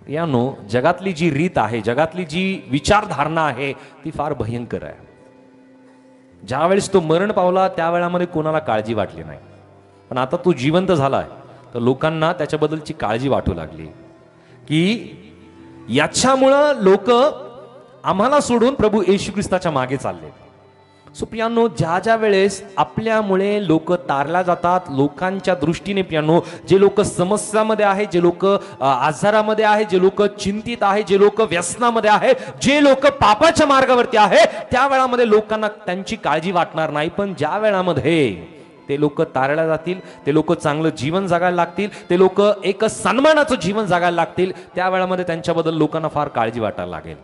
यानो जगातली जी रीत आहे, जगातली जी विचारधारणा आहे ती फार भयंकर आहे. ज्यावेळेस तो मरण पावला त्यावेळामध्ये कोणाला काळजी वाटली नाही, पण आता तो जिवंत झालाय तर लोकांना त्याच्याबद्दलची काळजी वाटू लागली की याच्यामुळं लोक आम्हाला सोडून प्रभू येशू ख्रिस्ताच्या मागे चालले. सो प्रियानो, ज्या वेळेस आपल्यामुळे लोक तारल्या जातात, लोकांच्या दृष्टीने प्रियानो जे लोक समस्यामध्ये आहे, जे लोक आजारामध्ये आहे, जे लोक चिंतित आहे, जे लोक व्यसनामध्ये आहे, जे लोक पापाच्या मार्गावरती आहे, त्या वेळामध्ये लोकांना त्यांची काळजी वाटणार नाही. पण ज्या वेळामध्ये ते लोक तारल्या जातील, ते लोक चांगलं जीवन जगायला लागतील, ते लोक एक सन्मानाचं जीवन जगायला लागतील, त्या वेळामध्ये त्यांच्याबद्दल लोकांना फार काळजी वाटायला लागेल.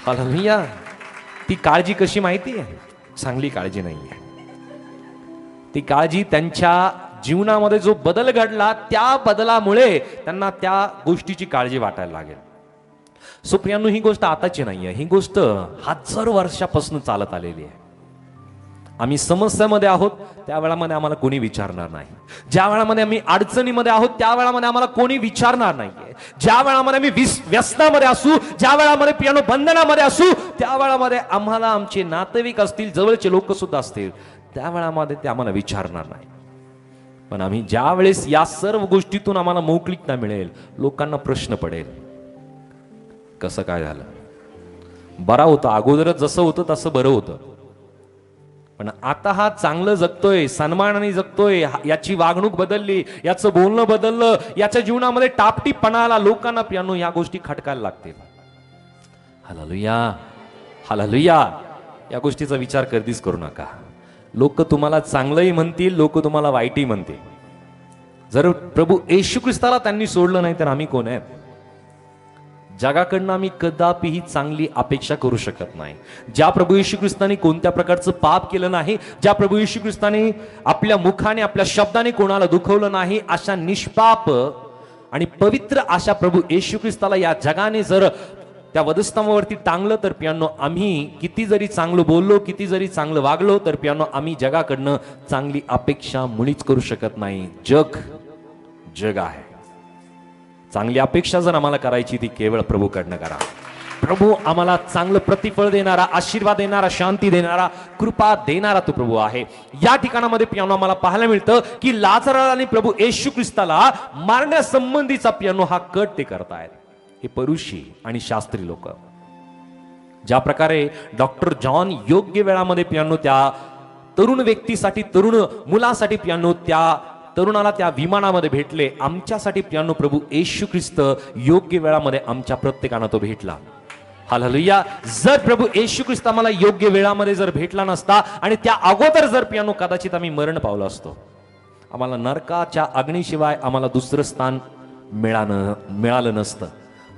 हालेलुया. ती काळजी कशी माहिती आहे? चांगली काळजी नाही आहे. ती काळजी त्यांच्या जीवनामध्ये जो बदल घडला त्या बदलामुळे त्यांना त्या गोष्टीची काळजी वाटायला लागेल. सो प्रियांनो, ही गोष्ट आताची नाही आहे, ही गोष्ट हजारो वर्षापासून चालत आलेली आहे. आम्ही समस्यामध्ये आहोत त्या वेळामध्ये आम्हाला कोणी विचारणार नाही. ज्या वेळामध्ये आम्ही अडचणीमध्ये आहोत त्या वेळामध्ये आम्हाला कोणी विचारणार नाहीये. ज्या वेळामध्ये आम्ही व्यसनामध्ये असू, ज्या वेळामध्ये पियानो बंधनामध्ये असू, त्या वेळामध्ये आम्हाला आमचे नातेवाईक असतील, जवळचे लोक सुद्धा असतील, त्या वेळामध्ये ते आम्हाला विचारणार नाही. पण आम्ही ज्या वेळेस या सर्व गोष्टीतून आम्हाला मोकळीकता मिळेल, लोकांना प्रश्न पडेल, कसं काय झालं? बरा होतं, अगोदरच जसं होतं तसं बरं होतं, पण आता हा चांगलं जगतोय, सन्मानाने जगतोय, याची वागणूक बदलली, याचं बोलणं बदललं, याच्या जीवनामध्ये टापटीपणा आला, लोकांना प्रियानो या गोष्टी खटकायला लागतील. Hallelujah, hallelujah. या गोष्टीचा विचार कधीच करू नका. लोक तुम्हाला चांगलंही म्हणतील, लोक तुम्हाला वाईटही म्हणतील. जर प्रभू येशू ख्रिस्ताला त्यांनी सोडलं नाही तर आम्ही कोण आहेत? जगाकडनं आम्ही कदापिही चांगली अपेक्षा करू शकत नाही. ज्या प्रभू येशू ख्रिस्ताने कोणत्या प्रकारचं पाप केलं नाही, ज्या प्रभू येशू ख्रिस्ताने आपल्या मुखाने आपल्या शब्दाने कोणाला दुखवलं नाही, अशा निष्पाप आणि पवित्र अशा प्रभू येशू ख्रिस्ताला या जगाने जर त्या वधस्तंभावरती टांगलं तर प्रियांनो, आम्ही किती जरी चांगलं बोललो, किती जरी चांगलं वागलो तर प्रियांनो, आम्ही जगाकडनं चांगली अपेक्षा मुळीच करू शकत नाही. जग आहे. चांगली अपेक्षा जर आम्हाला करायची ती केवळ प्रभूकडनं करा. प्रभू आम्हाला चांगलं प्रतिफळ देणारा, आशीर्वाद देणारा, शांती देणारा, कृपा देणारा तो प्रभू आहे. या ठिकाणामध्ये पियानो आम्हाला पाहायला मिळतं की लाजराला आणि प्रभू येशू ख्रिस्ताला मारण्यासंबंधीचा पियानो हा कट ते करतायत. हे परुषी आणि शास्त्री लोक. ज्या प्रकारे डॉक्टर जॉन योग्य वेळामध्ये पियानो त्या तरुण व्यक्तीसाठी, तरुण मुलासाठी पियानो त्या तरुणाला त्या विमानामध्ये भेटले, आमच्यासाठी पियानो प्रभू येशू ख्रिस्त योग्य वेळामध्ये आमच्या प्रत्येकांना तो भेटला. हालेलुया. जर प्रभू येशू ख्रिस्त आम्हाला योग्य वेळामध्ये जर भेटला नसता आणि त्या अगोदर जर पियानो कदाचित आम्ही मरण पावलो असतो, आम्हाला नरकाच्या अग्नीशिवाय आम्हाला दुसरं स्थान मिळालं नसतं.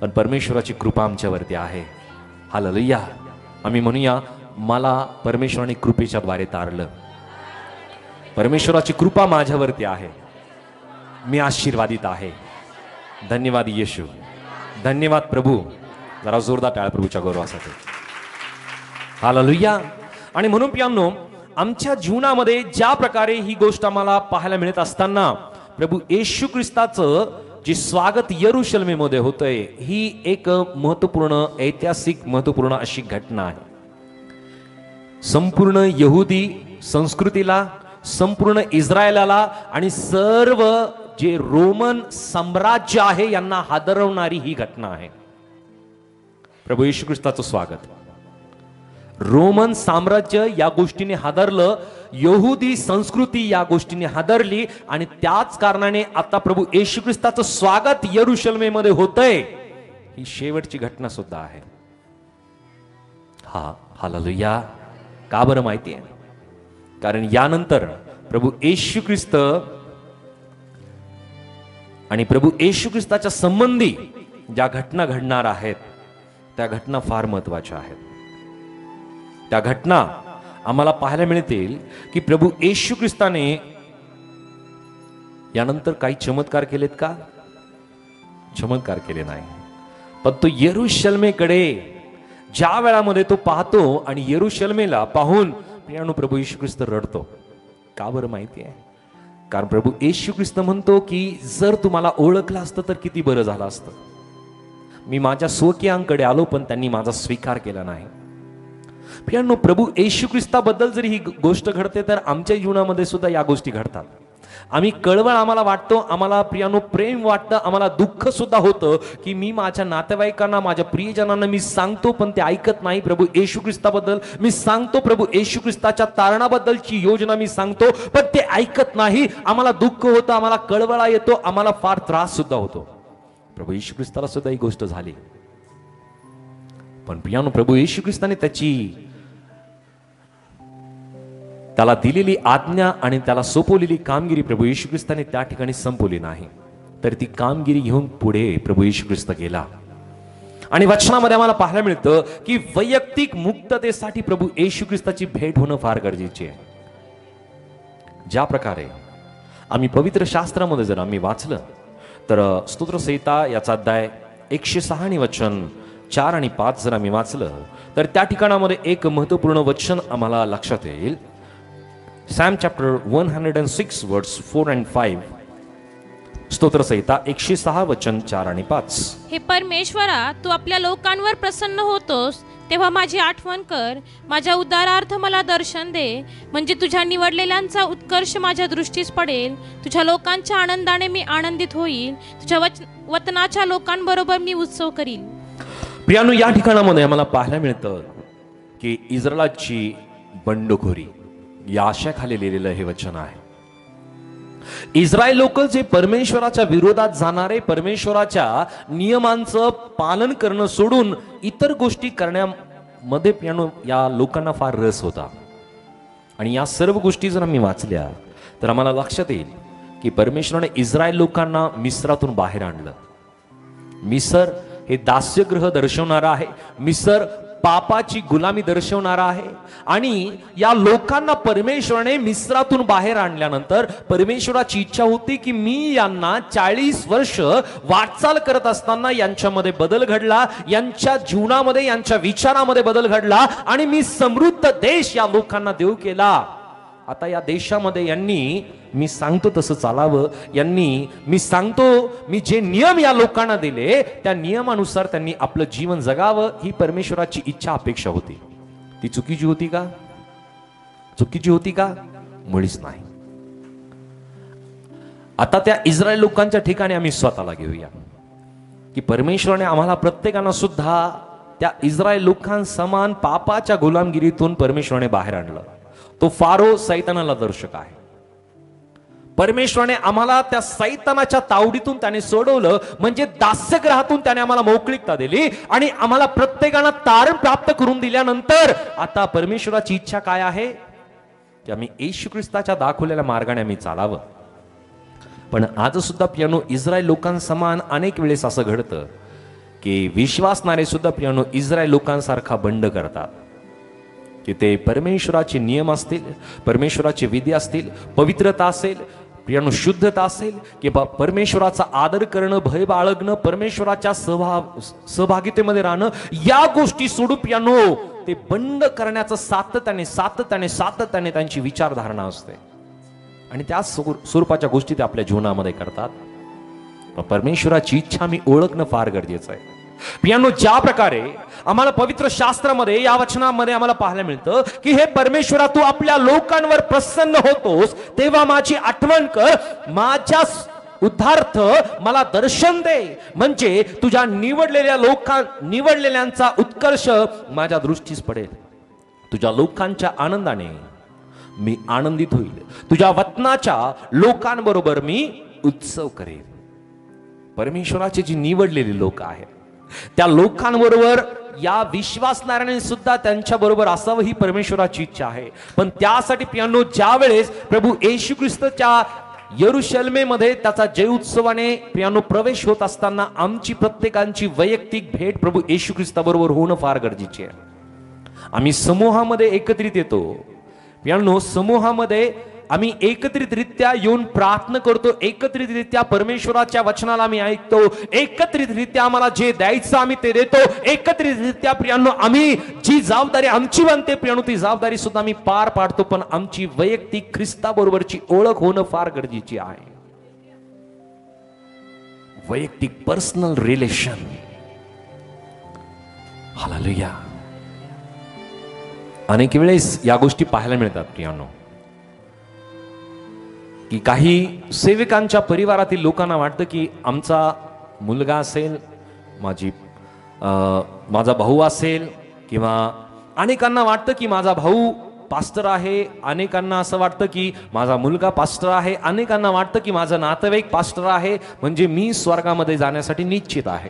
पण परमेश्वराची कृपा आमच्यावरती आहे. हालेलुया. आम्ही म्हणूया, मला परमेश्वराने कृपेच्या द्वारे तारलं. परमेश्वराची कृपा माझ्यावरती आहे. मी आशीर्वादित आहे. धन्यवाद येशू. धन्यवाद प्रभू. जरा जोरदार टाळ्या प्रभूच्या गौरवासाठी. हालेलुया. आणि म्हणून पियानो आमच्या जीवनामध्ये ज्या प्रकारे ही गोष्ट आम्हाला पाहायला मिळत असताना प्रभू येशू ख्रिस्ताचं जे स्वागत यरूशलेमेमध्ये होतंय, ही एक महत्वपूर्ण, ऐतिहासिक महत्वपूर्ण अशी घटना आहे. संपूर्ण यहुदी संस्कृतीला, संपूर्ण इस्रायलाला आणि सर्व जे रोमन साम्राज्य आहे यांना हादरवणारी ही घटना आहे. प्रभू येशू ख्रिस्ताचं स्वागत. रोमन साम्राज्य या गोष्टीने हादरलं, यहुदी संस्कृती या गोष्टीने हादरली आणि त्याच कारणाने आता प्रभू येशू ख्रिस्ताचं स्वागत यरूशलेमेमध्ये होतंय. ही शेवटची घटना सुद्धा आहे. हालेलुया. का बरं माहिती आहे? कारण यानंतर प्रभू येशू ख्रिस्त आणि प्रभू येशू ख्रिस्ताच्या संबंधी ज्या घटना घडणार आहेत त्या घटना फार महत्वाच्या आहेत. त्या घटना आम्हाला पाहायला मिळतील की प्रभू येशू ख्रिस्ताने यानंतर काही चमत्कार केलेत का? चमत्कार केले नाही. पण तो यरूशलेमेकडे ज्या वेळामध्ये तो पाहतो आणि यरूशलेमेला पाहून पियानो प्रभू येशू ख्रिस्त रडतो. का बरं माहिती आहे? कारण प्रभू येशू ख्रिस्त म्हणतो की जर तुम्हाला ओळखलं असतं तर किती बरं झालं असतं. मी माझ्या स्वकीयांकडे आलो पण त्यांनी माझा स्वीकार केला नाही. पियानो प्रभू येशू ख्रिस्ताबद्दल जरी ही गोष्ट घडते तर आमच्या जीवनामध्ये सुद्धा या गोष्टी घडतात. आम्ही कळवळ आम्हाला वाटतो, आम्हाला प्रियानो प्रेम वाटतं, आम्हाला दुःख सुद्धा होतं की मी माझ्या नातेवाईकांना, माझ्या प्रियजनांना मी सांगतो पण ते ऐकत नाही. प्रभू येशू ख्रिस्ताबद्दल मी सांगतो, प्रभू येशू ख्रिस्ताच्या तारणाबद्दलची योजना मी सांगतो पण ते ऐकत नाही. आम्हाला दुःख होतं, आम्हाला कळवळा येतो, आम्हाला फार त्रास सुद्धा होतो. प्रभू येशू ख्रिस्ताला सुद्धा ही गोष्ट झाली. पण प्रियानो प्रभू येशू ख्रिस्ताने त्याला दिलेली आज्ञा आणि त्याला सोपवलेली कामगिरी प्रभू येशू ख्रिस्ताने त्या ठिकाणी संपवली नाही. तर ती कामगिरी घेऊन पुढे प्रभू येशू ख्रिस्त गेला. आणि वचनामध्ये आम्हाला पाहायला मिळतं की वैयक्तिक मुक्ततेसाठी प्रभू येशू ख्रिस्ताची भेट होणं फार गरजेचे आहे. ज्या प्रकारे आम्ही पवित्र शास्त्रामध्ये जर आम्ही वाचलं तर स्तोत्रसंहिता याचा अध्याय 106 आणि वचन 4 आणि 5 जर आम्ही वाचलं तर त्या ठिकाणामध्ये एक महत्वपूर्ण वचन आम्हाला लक्षात येईल. Psalm chapter 106 verse 4 and 5. स्तोत्रसंहिता 106 वचन 4 आणि 5. हे परमेश्वरा, तू आपल्या लोकांवर प्रसन्न होतोस तेव्हा माझी आठवण कर. माझ्या उद्धारार्थ मला दर्शन दे, म्हणजे तुझ्या निवडलेल्यांचा उत्कर्ष माझ्या दृष्टीस पडेल. तुझ्या लोकांच्या आनंदाने मी आनंदित होईल. तुझ्या वतनाच्या लोकांबरोबर मी उत्सव करील. प्रियानो या ठिकाणामध्ये आम्हाला पाहायला मिळतं की इस्रायलाची बंडखोरी या आशयाखाली लिहिलेलं हे वचन आहे. इस्रायल लोक जे परमेश्वराच्या विरोधात जाणारे, परमेश्वराच्या नियमांचं पालन करणं सोडून इतर गोष्टी करण्यामध्ये पियानो या लोकांना फार रस होता. आणि या सर्व गोष्टी जर आम्ही वाचल्या तर आम्हाला लक्षात येईल की परमेश्वराने इस्रायल लोकांना मिस्रातून बाहेर आणलं. मिसर हे दास्यगृह दर्शवणारा आहे. मिसर पापाची गुलामी दर्शवणारा आहे. आणि या लोकांना परमेश्वराने मिस्रातून बाहेर आणल्यानंतर परमेश्वराची इच्छा होती की मी यांना 40 वर्ष वाटचाल करत असताना यांच्यामध्ये बदल घडला, यांच्या जीवनामध्ये, यांच्या विचारामध्ये बदल घडला आणि मी समृद्ध देश या लोकांना देऊ केला. आता या देशामध्ये यांनी मी सांगतो तसं चालावं, मी सांगतो मी जे नियम या लोकांना दिले त्या नियमानुसार त्यांनी आपलं जीवन जगावं, ही परमेश्वराची इच्छा अपेक्षा होती. ती चुकीची होती का? चुकीची होती का? मुळीच नाही. आता त्या इस्रायल लोकांच्या ठिकाणी आम्ही स्वतःला घेऊया की परमेश्वराने आम्हाला प्रत्येकानं सुद्धा त्या इस्रायल लोकांसमान पापाच्या गुलामगिरीतून परमेश्वराने बाहेर आणलं. तो फारो सैतानाला दर्शक आहे. परमेश्वराने आम्हाला त्या सैतानाच्या तावडीतून त्याने सोडवलं, म्हणजे दास्यग्रहातून त्याने आम्हाला मोकळीकता दिली आणि आम्हाला प्रत्येकानं तारण प्राप्त करून दिल्यानंतर आता परमेश्वराची इच्छा काय आहे की आम्ही येशू ख्रिस्ताच्या दाखवलेल्या मार्गाने आम्ही चालावं. पण आज सुद्धा प्रियानो इस्रायल लोकांसमान अनेक वेळेस असं घडतं की विश्वासणारे सुद्धा प्रियानो इस्रायल लोकांसारखा बंड करतात की ते परमेश्वराचे नियम असतील, परमेश्वराचे विधी असतील, पवित्रता असेल, प्रियानो शुद्धता असेल, की परमेश्वराचा आदर करणं, भय बाळगणं, परमेश्वराच्या सहभागितेमध्ये राहणं, या गोष्टी सोडून प्रियानो ते बंड करण्याचं सातत्याने त्यांची विचारधारणा असते आणि त्या स्वरूपाच्या गोष्टी ते आपल्या जीवनामध्ये करतात. परमेश्वराची इच्छा मी ओळखणं फार गरजेचं आहे. प्रियानो, ज्या प्रकारे आम्हाला पवित्र शास्त्रामध्ये या वचनामध्ये आम्हाला पाहायला मिळतं की हे परमेश्वरा तू आपल्या लोकांवर प्रसन्न होतोस, तेव्हा माझी आठवण कर, माझ्या उद्धार्थ मला दर्शन दे, म्हणजे तुझ्या निवडलेल्यांचा उत्कर्ष माझ्या दृष्टीस पडेल. तुझ्या लोकांच्या आनंदाने मी आनंदित होईल, तुझ्या वचनाच्या लोकांबरोबर मी उत्सव करेन. परमेश्वराची जी निवडलेली लोक आहेत त्या लोकांबरोबर या विश्वासणाऱ्याने सुद्धा त्यांच्या बरोबर असावं, ही परमेश्वराची इच्छा आहे. पण त्यासाठी प्रियानो ज्या वेळेस प्रभू येशू ख्रिस्ताच्या यरुशलेमेमध्ये त्याचा जय उत्सवाने प्रियानो प्रवेश होत असताना आमची प्रत्येकांची वैयक्तिक भेट प्रभू येशू ख्रिस्ताबरोबर होणं फार गरजेचे आहे. आम्ही समूहामध्ये एकत्रित येतो प्रियानो, समूहामध्ये आम्ही एकत्रितरित्या येऊन प्रार्थना करतो, एकत्रितरित्या परमेश्वराच्या वचनाला आम्ही ऐकतो, एकत्रितरित्या आम्हाला जे द्यायचं आम्ही ते देतो, एकत्रितरित्या प्रियानो आम्ही जी जबाबदारी आमची बनते प्रियानो ती जबाबदारी सुद्धा आम्ही पार पाडतो. पण आमची वैयक्तिक ख्रिस्ताबरोबरची ओळख होणं फार गरजेची आहे. वैयक्तिक पर्सनल रिलेशन. हालेलुया. अनेक वेळेस या गोष्टी पाहायला मिळतात प्रियानो की काही सेवकांच्या परिवारातील लोकांना वाटतं की आमचा मुलगा असेल, माझा भाऊ असेल, किंवा अनेकांना वाटतं की माझा भाऊ पास्टर आहे, अनेकांना असं वाटतं की माझा मुलगा पास्टर आहे, अनेकांना वाटतं की माझा नातेवाईक पास्टर आहे, म्हणजे मी स्वर्गामध्ये जाण्यासाठी निश्चित आहे.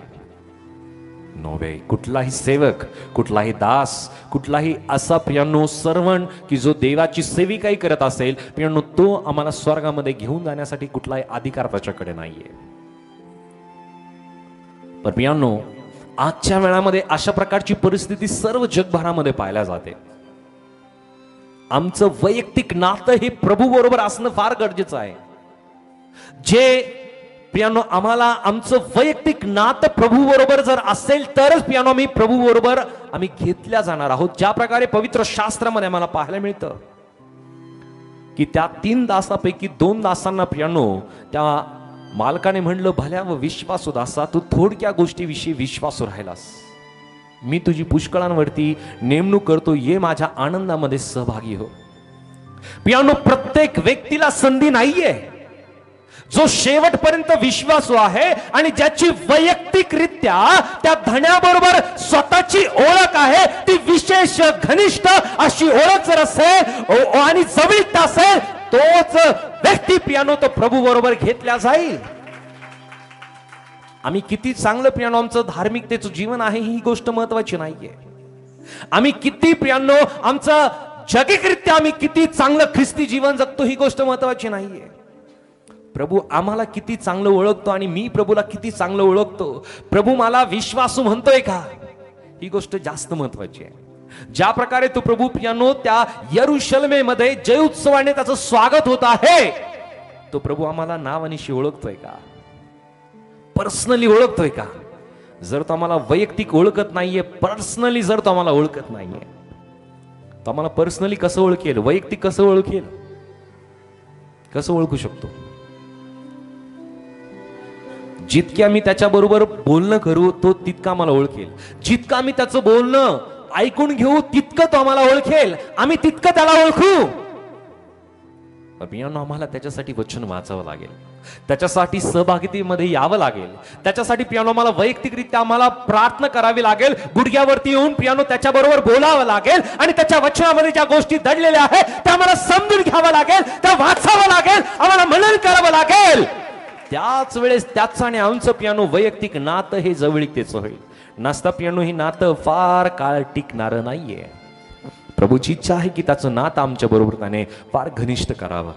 नोवे. कुठलाही सेवक, कुठलाही दास, कुठलाही असा प्रियानो सर्वंट की जो देवाची सेविकाई करत असेल प्रियानो, तो आम्हाला स्वर्गामध्ये घेऊन जाण्यासाठी कुठलाही अधिकार त्याच्याकडे नाहीये. पण प्रियानो आजच्या वेळामध्ये अशा प्रकारची परिस्थिती सर्व जगभरामध्ये पाहायला जाते. आमचं वैयक्तिक नातं हे प्रभू बरोबर असणं फार गरजेचं आहे. जे प्रियानो आम्हाला आमचं वैयक्तिक नातं प्रभू बरोबर जर असेल तरच प्रियानो मी प्रभू बरोबर आम्ही घेतल्या जाणार आहोत. ज्या प्रकारे पवित्र शास्त्रामध्ये आम्हाला पाहायला मिळतं की त्या 3 दासापैकी 2 दासांना प्रियानो त्या मालकाने म्हणलं, भल्या व विश्वासू दासा, तू थोडक्या गोष्टीविषयी विश्वासू राहिलास, मी तुझी पुष्कळांवरती नेमणूक करतो, ये माझ्या आनंदामध्ये सहभागी हो. प्रियानो प्रत्येक व्यक्तीला संधी नाहीये. जो शेवटपर्यंत विश्वासू आहे आणि ज्याची वैयक्तिकरित्या त्या धन्याबरोबर स्वतःची ओळख आहे, ती विशेष घनिष्ठ अशी ओळख जर असेल आणि जवळीकता असेल, तोच व्यक्ती प्रियानो तो प्रभू बरोबर घेतला जाईल. आम्ही किती चांगलं प्रियानो आमचं धार्मिकतेचं जीवन आहे ही गोष्ट महत्वाची नाहीये. आम्ही किती प्रियानो आमचं जगिकरित्या आम्ही किती चांगलं ख्रिस्ती जीवन जगतो ही गोष्ट महत्वाची नाहीये. प्रभू आम्हाला किती चांगलं ओळखतो आणि मी प्रभूला किती चांगलं ओळखतो, प्रभू मला विश्वासू म्हणतोय का, ही गोष्ट जास्त महत्वाची आहे. ज्या प्रकारे तो प्रभू प्रियानो त्या यरुशलेमेमध्ये जय उत्सवाने त्याचं स्वागत होत आहे, तो प्रभू आम्हाला नावानिशी ओळखतोय का, पर्सनली ओळखतोय का. जर तो आम्हाला वैयक्तिक ओळखत नाहीये, पर्सनली जर तो आम्हाला ओळखत नाहीये, तो आम्हाला पर्सनली कसं ओळखेल, वैयक्तिक कसं ओळखेल. कसं ओळखू शकतो? जितके आम्ही त्याच्याबरोबर बोलणं करू तो तितका आम्हाला ओळखेल. जितकं आम्ही त्याचं बोलणं ऐकून घेऊ तितकं तो आम्हाला ओळखेल. आम्ही तितकं त्याला ओळखू. पियानो आम्हाला त्याच्यासाठी वचन वाचावं लागेल, त्याच्यासाठी सहभागितेमध्ये यावं लागेल, त्याच्यासाठी पियानो आम्हाला वैयक्तिकरित्या आम्हाला प्रार्थना करावी लागेल. गुडघ्यावरती येऊन पियानो त्याच्याबरोबर बोलावं लागेल आणि त्याच्या वचनामध्ये ज्या गोष्टी दडलेल्या आहेत त्या आम्हाला समजून घ्यावं लागेल, त्या वाचावं लागेल, आम्हाला मनन करावं लागेल. त्याच वेळेस त्याचं आणि आमचं पियानो वैयक्तिक नातं हे जवळीकतेचं होईल. नसता पियानो ही नातं फार काळ टिकणारं नाहीये. प्रभूची इच्छा आहे की त्याचं नातं आमच्या बरोबर त्याने फार घनिष्ठ करावं.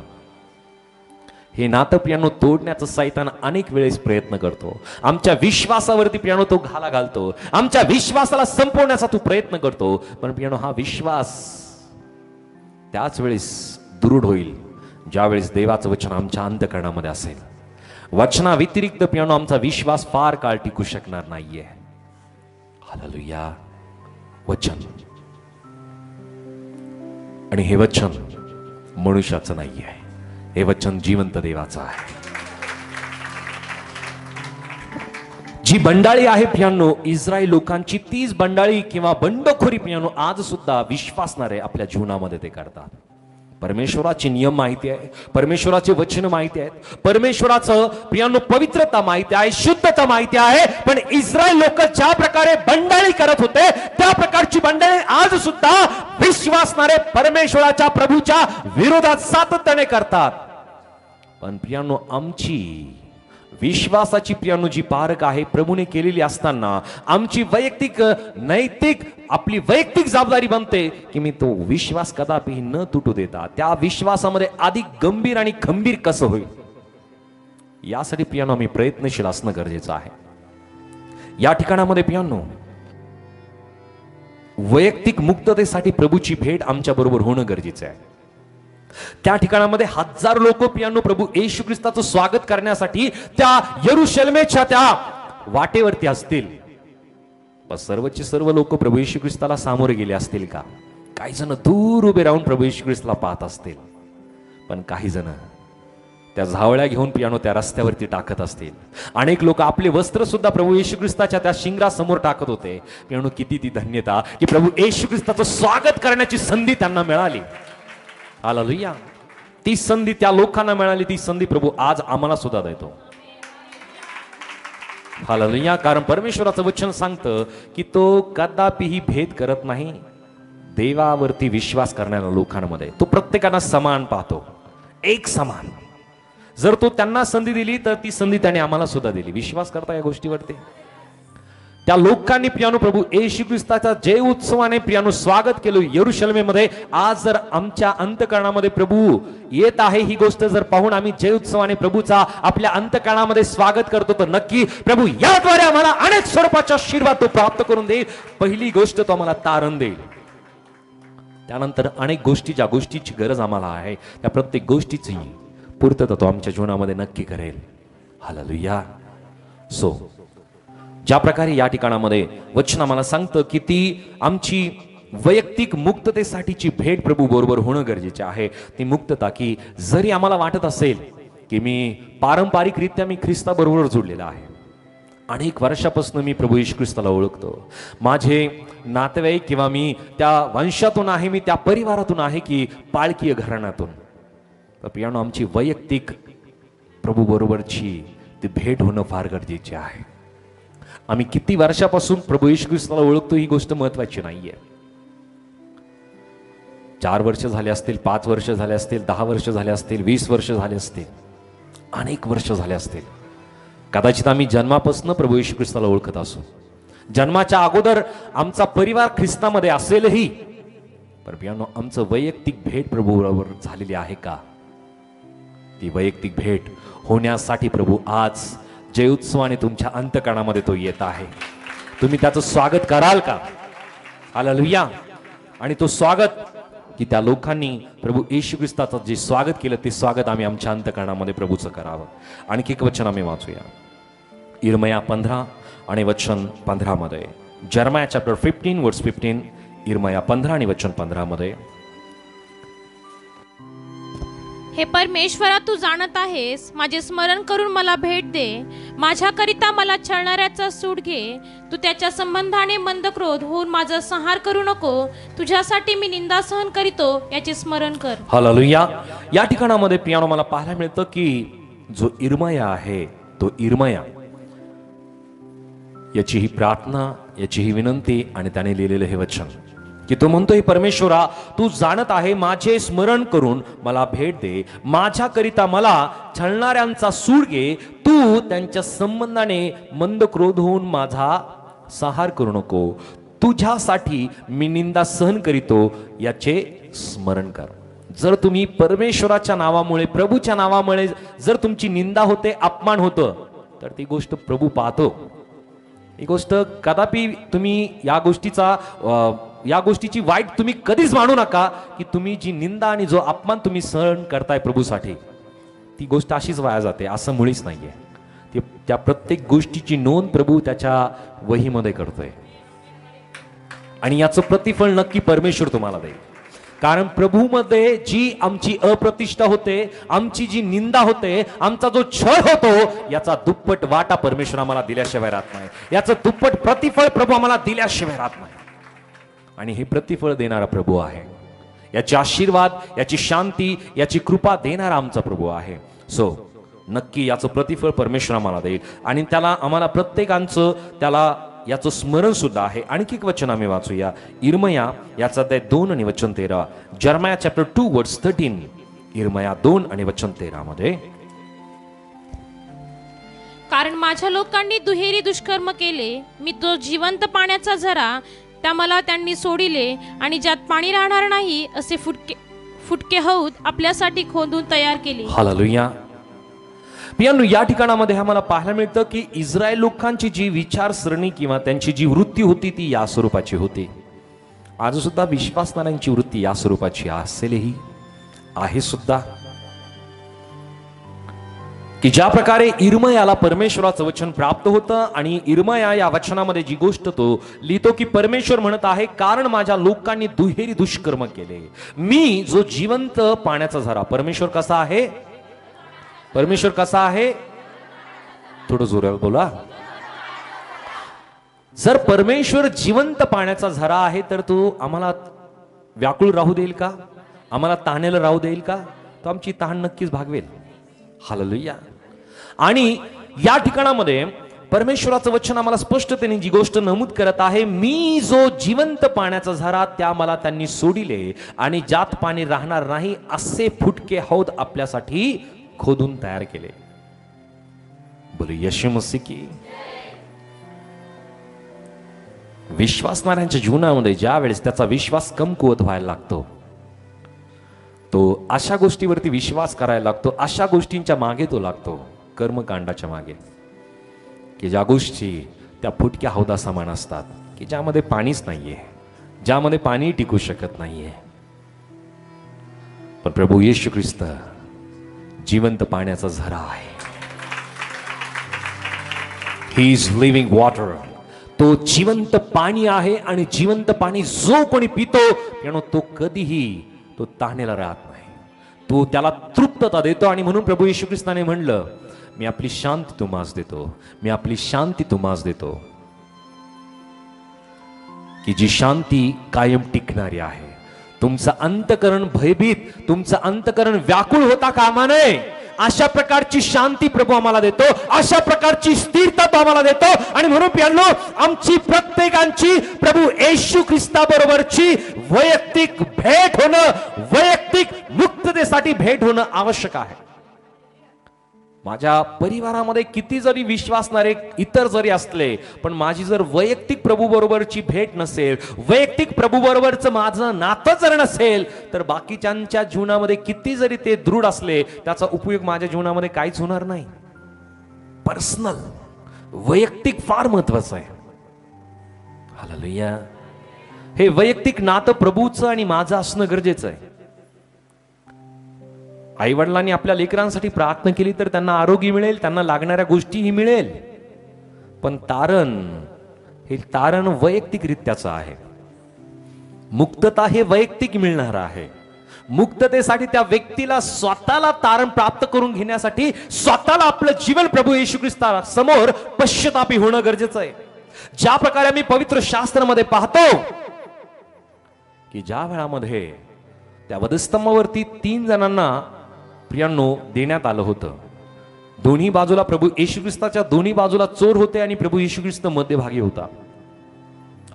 हे नातं पियानो तोडण्याचा सैतान अनेक वेळेस प्रयत्न करतो. आमच्या विश्वासावरती पियानो तो घाला घालतो, आमच्या विश्वासाला संपवण्याचा तो प्रयत्न करतो. पण पियानो हा विश्वास त्याच वेळेस दृढ होईल ज्या वेळेस देवाचं वचन आमच्या अंतःकरणामध्ये असेल. वचना व्यतिरिक्त पियानो आमचा विश्वास फार काळ टिकू शकणार नाहीये. हालेलुया. वचन, आणि हे वचन मनुष्याचं नाहीये, हे वचन जिवंत देवाचं आहे. जी बंडाळी आहे पियानो इस्रायल लोकांची, तीच बंडाळी किंवा बंडखोरी पियानो आज सुद्धा विश्वासणारे आपल्या जीवनामध्ये ते करतात. परमेश्वराचे नियम माहिती आहे, परमेश्वराचे वचन माहिती आहेत, परमेश्वराचं पियानो पवित्रता माहिती आहे, शुद्धता माहिती आहे. पण इस्रायल लोक ज्या प्रकारे बंडाळी करत होते त्या प्रकारची बंडाळी आज सुद्धा विश्वासणारे परमेश्वराच्या प्रभूच्या विरोधात सातत्याने करतात. पण पियानो आमची विश्वासाची पियानो जी पारख आहे प्रभूने केलेली असताना आमची वैयक्तिक नैतिक आपली वैयक्तिक जबाबदारी बनते की मी तो विश्वास कदापि न तुटू देता त्या विश्वासामध्ये अधिक गंभीर आणि खंबीर कसं होईल यासाठी पियानो आम्ही प्रयत्नशील असणं गरजेचं आहे. या ठिकाणामध्ये पियानो वैयक्तिक मुक्ततेसाठी प्रभूची भेट आमच्या बरोबर होणं गरजेचं आहे. त्या ठिकाणामध्ये हजारो लोक पियानो प्रभू येशू ख्रिस्ताचं स्वागत करण्यासाठी त्या यरुशलेमेच्या त्या वाटेवरती असतील. पण सर्वचे सर्व लोक प्रभू येशू ख्रिस्ताला सामोरे गेले असतील का? काही जण दूर उभे राहून प्रभू येशू ख्रिस्ताला पाहत असतील. पण काही जण त्या झावळ्या घेऊन पियानो त्या रस्त्यावरती टाकत असतील. अनेक लोक आपले वस्त्र सुद्धा प्रभू येशू ख्रिस्ताच्या त्या शिंगरासमोर टाकत होते. पियानो किती ती धन्यता की प्रभू येशू ख्रिस्ताचं स्वागत करण्याची संधी त्यांना मिळाली. हालेलुया. ती संधी त्या लोकांना मिळाली, ती संधी प्रभू आज आम्हाला सुद्धा देतो. हालेलुया. कारण परमेश्वराचं वचन सांगतं की तो कदापिही भेद करत नाही देवावरती विश्वास करणाऱ्या लोकांमध्ये. तो प्रत्येकाला समान पाहतो, एक समान. जर तो त्यांना संधी दिली तर ती संधी त्याने आम्हाला सुद्धा दिली. विश्वास करता या गोष्टीवरती? त्या लोकांनी पियानो प्रभू येशू ख्रिस्ताचा जय उत्सवाने पियानो स्वागत केलं यरुशलेमेमध्ये. आज जर आमच्या अंतःकरणामध्ये प्रभू येत आहे ही गोष्ट जर पाहून आम्ही जय उत्सवाने प्रभूचा आपल्या अंतःकरणामध्ये स्वागत करतो तर नक्की प्रभू याद्वारे आम्हाला अनेक स्वरूपाचा आशीर्वाद तो प्राप्त करून देईल. पहिली गोष्ट तो आम्हाला तारण देईल. त्यानंतर अनेक गोष्टी ज्या गोष्टीची गरज आम्हाला आहे त्या प्रत्येक गोष्टीची पूर्तता तो आमच्या जीवनामध्ये नक्की करेल. हालेलुया. सो ज्या प्रकारे या ठिकाणामध्ये वचन आम्हाला सांगतं की ती आमची वैयक्तिक मुक्ततेसाठीची भेट प्रभू बरोबर होणं गरजेचे आहे. ती मुक्तता की जरी आम्हाला वाटत असेल की मी पारंपरिकरित्या मी ख्रिस्ताबरोबर जोडलेला आहे, अनेक वर्षापासून मी प्रभू येशू ख्रिस्ताला ओळखतो, माझे नातेवाईक किंवा मी त्या वंशातून आहे, मी त्या परिवारातून आहे की पाळकीय घराण्यातून, तर पियानो आमची वैयक्तिक प्रभू बरोबरची ती भेट होणं फार गरजेचे आहे. आम्ही किती वर्षापासून प्रभू येशू ख्रिस्ताला ओळखतो ही गोष्ट महत्वाची नाहीये. 4 वर्ष झाले असतील, 5 वर्ष झाले असतील, 10 वर्ष झाले असतील, 20 वर्ष झाले असतील, अनेक वर्ष झाले असतील. कदाचित आम्ही जन्मापासून प्रभू येशू ख्रिस्ताला ओळखत असू, जन्माच्या अगोदर आमचा परिवार ख्रिस्तामध्ये असेलही, पण पियानो आमचं वैयक्तिक भेट प्रभू बरोबर झालेली आहे का? ती वैयक्तिक भेट होण्यासाठी प्रभू आज जय उत्सवाने तुमच्या अंतःकरणामध्ये तो येत आहे. तुम्ही त्याचं स्वागत कराल का? हालेलुया. आणि तो स्वागत की त्या लोकांनी प्रभू येशू ख्रिस्ताचं जे स्वागत केलं ते स्वागत आम्ही आमच्या अंतःकरणामध्ये प्रभूचं करावं. आणखी एक वचन आम्ही वाचूया इर्मया 15 आणि वचन 15 मध्ये. जर्माया चॅप्टर 15 वर्स 15, इर्मया 15 आणि वचन 15 मध्ये. हे परमेश्वरा, तू जाणत आहेस, माझे स्मरण करून मला भेट दे. माझ्याकरिता मला छळणाऱ्याचा सूड घे. तू त्याच्या संबंधाने मंद क्रोध होऊन माझा संहार करू नको. तुझ्यासाठी मी निंदा सहन करीतो, याचे स्मरण कर. हालेलुया. या ठिकाणामध्ये प्रियानो मला पाहायला मिळतं की जो इर्मया आहे, तो इर्मया याची ही प्रार्थना, याची ही विनंती आणि त्याने लिहिलेलं हे वचन की तो म्हणतोय, परमेश्वरा, तू जाणत आहे, माझे स्मरण करून मला भेट दे. माझ्याकरिता मला छळणाऱ्यांचा सूड घे. तू त्यांच्या संबंधाने मंद क्रोध होऊन माझा संहार करू नको. तुझ्यासाठी मी निंदा सहन करीतो, याचे स्मरण कर. जर तुम्ही परमेश्वराच्या नावामुळे, प्रभूच्या नावामुळे जर तुमची निंदा होते, अपमान होतं, तर ती गोष्ट प्रभू पाहतो. ही गोष्ट कदापि तुम्ही या गोष्टीची वाईट तुम्ही कधीच मानू नका की तुम्ही जी निंदा आणि जो अपमान तुम्ही सहन करताय प्रभूसाठी, ती गोष्ट अशीच वाया जाते, असं मुळीच नाहीये. त्या प्रत्येक गोष्टीची नोंद प्रभू त्याच्या वहीमध्ये करतोय आणि याचं प्रतिफळ नक्की परमेश्वर तुम्हाला देईल. कारण प्रभूमध्ये जी आमची अप्रतिष्ठा होते, आमची जी निंदा होते, आमचा जो छळ होतो, याचा दुप्पट वाटा परमेश्वर आम्हाला दिल्याशिवाय राहत नाही. याचं दुप्पट प्रतिफळ प्रभू आम्हाला दिल्याशिवाय राहत नाही. आणि हे प्रतिफळ देणारा प्रभू आहे. याचे आशीर्वाद, याची शांती, याची कृपा देणारा आमचा प्रभू आहे. सो नक्की याचं प्रतिफळ परमेश्वर आम्हाला देईल आणि त्याला आम्हाला प्रत्येकांचं त्याला याचं स्मरण सुद्धा आहे. आणखी एक वचन आम्ही वाचूया. इर्मया याचा अध्याय 2 आणि वचन 13. जर्माया चॅप्टर 2 वर्स 13. इर्मया 2 आणि वचन 13 मध्ये, कारण माझ्या लोकांनी दुहेरी दुष्कर्म केले. मी तो जिवंत पाण्याचा झरा त्या मला त्यांनी सोडिले आणि ज्यात पाणी राहणार नाही असे फुटके हौद आपल्यासाठी खोदून तयार केले. हालेलुया. पियानो, या ठिकाणामध्ये आम्हाला पाहायला मिळतं की इस्रायल लोकांची जी विचारसरणी किंवा त्यांची जी वृत्ती होती ती या स्वरूपाची होती. आज सुद्धा विश्वासणाऱ्यांची वृत्ती या स्वरूपाची असेलही आहे सुद्धा, की ज्या प्रकारे इर्मयाला परमेश्वराचं वचन प्राप्त होतं आणि इर्मया या वचनामध्ये जी गोष्ट तो लिहितो की परमेश्वर म्हणत आहे, कारण माझ्या लोकांनी दुहेरी दुष्कर्म केले, मी जो जिवंत पाण्याचा झरा. परमेश्वर कसा आहे? परमेश्वर कसा आहे? थोडं जोरात बोला. जर परमेश्वर जिवंत पाण्याचा झरा आहे तर तो आम्हाला व्याकुळ राहू देईल का? आम्हाला तहानेला राहू देईल का? तो आमची तहान नक्कीच भागवेल. हालेलुया. आणि या ठिकाणामध्ये परमेश्वराचं वचन आम्हाला स्पष्टतेने जी गोष्ट नमूद करत आहे, मी जो जिवंत पाण्याचा झरा त्या मला त्यांनी सोडिले आणि ज्यात पाणी राहणार नाही असे फुटके हौद आपल्यासाठी खोदून तयार केले. बोलू येशू मसीह की. विश्वासणाऱ्यांच्या जीवनामध्ये ज्या वेळेस त्याचा विश्वास कमकुवत व्हायला लागतो, तो अशा गोष्टीवरती विश्वास करायला लागतो, अशा गोष्टींच्या मागे तो लागतो, कर्मकांडाच्या मागे, की ज्या गोष्टी त्या फुटक्या हौदा समान असतात, की ज्यामध्ये पाणीच नाहीये, ज्यामध्ये पाणी टिकू शकत नाहीये. पण प्रभू येशू ख्रिस्त जिवंत पाण्याचा झरा आहे. He is living water. तो जिवंत पाणी आहे आणि जिवंत पाणी जो कोणी पितो तो कधीही तो तहानेला राहत नाही. तो त्याला तृप्तता देतो. आणि म्हणून प्रभू येशू ख्रिस्ताने म्हणलं, मी आपली शांती तुम्हास देतो, मी आपली शांती तुम्हास देतो, की जी शांती कायम टिकणारी आहे. तुमचं अंतकरण भयभीत, तुमचं अंतकरण व्याकुळ होता कामा नये. अशा प्रकारची शांती प्रभू आम्हाला देतो, अशा प्रकारची स्थिरता तो आम्हाला देतो. आणि म्हणून प्रियांनो, आमची प्रत्येकांची प्रभू येशू ख्रिस्ता बरोबरची वैयक्तिक भेट होणं, वैयक्तिक मुक्ततेसाठी भेट होणं आवश्यक आहे. माझ्या परिवारामध्ये किती जरी विश्वासणारे इतर जरी असले, पण माझी जर वैयक्तिक प्रभू बरोबरची भेट नसेल, वैयक्तिक प्रभू बरोबरचं माझं नातं जर नसेल, तर बाकीच्यांच्या जीवनामध्ये किती जरी ते दृढ असले, त्याचा उपयोग माझ्या जीवनामध्ये काहीच होणार नाही. पर्सनल, वैयक्तिक फार महत्वाचं आहे. हालेलुया. हे वैयक्तिक नातं प्रभूचं आणि माझं असणं गरजेचं आहे. आई वडिलांनी आपल्या लेकरांसाठी प्रार्थना केली तर त्यांना आरोग्य मिळेल, त्यांना लागणाऱ्या गोष्टीही मिळेल, पण तारण वैयक्तिक रित्याचं आहे. मुक्तता हे वैयक्तिक मिळणार आहे. मुक्ततेसाठी त्या व्यक्तीला स्वतःला तारण प्राप्त करून घेण्यासाठी स्वतःला आपलं जीवन प्रभू येशू ख्रिस्ता समोर पश्चातापी होणं गरजेचं आहे. ज्या प्रकारे आम्ही पवित्र शास्त्रामध्ये पाहतो की ज्या वेळामध्ये त्या वधस्तंभावरती 3 जणांना प्रियांनो देण्यात आलं होतं. दोन्ही बाजूला प्रभू येशू ख्रिस्ताच्या दोन्ही बाजूला चोर होते आणि प्रभू येशू ख्रिस्त मध्यभागी होता.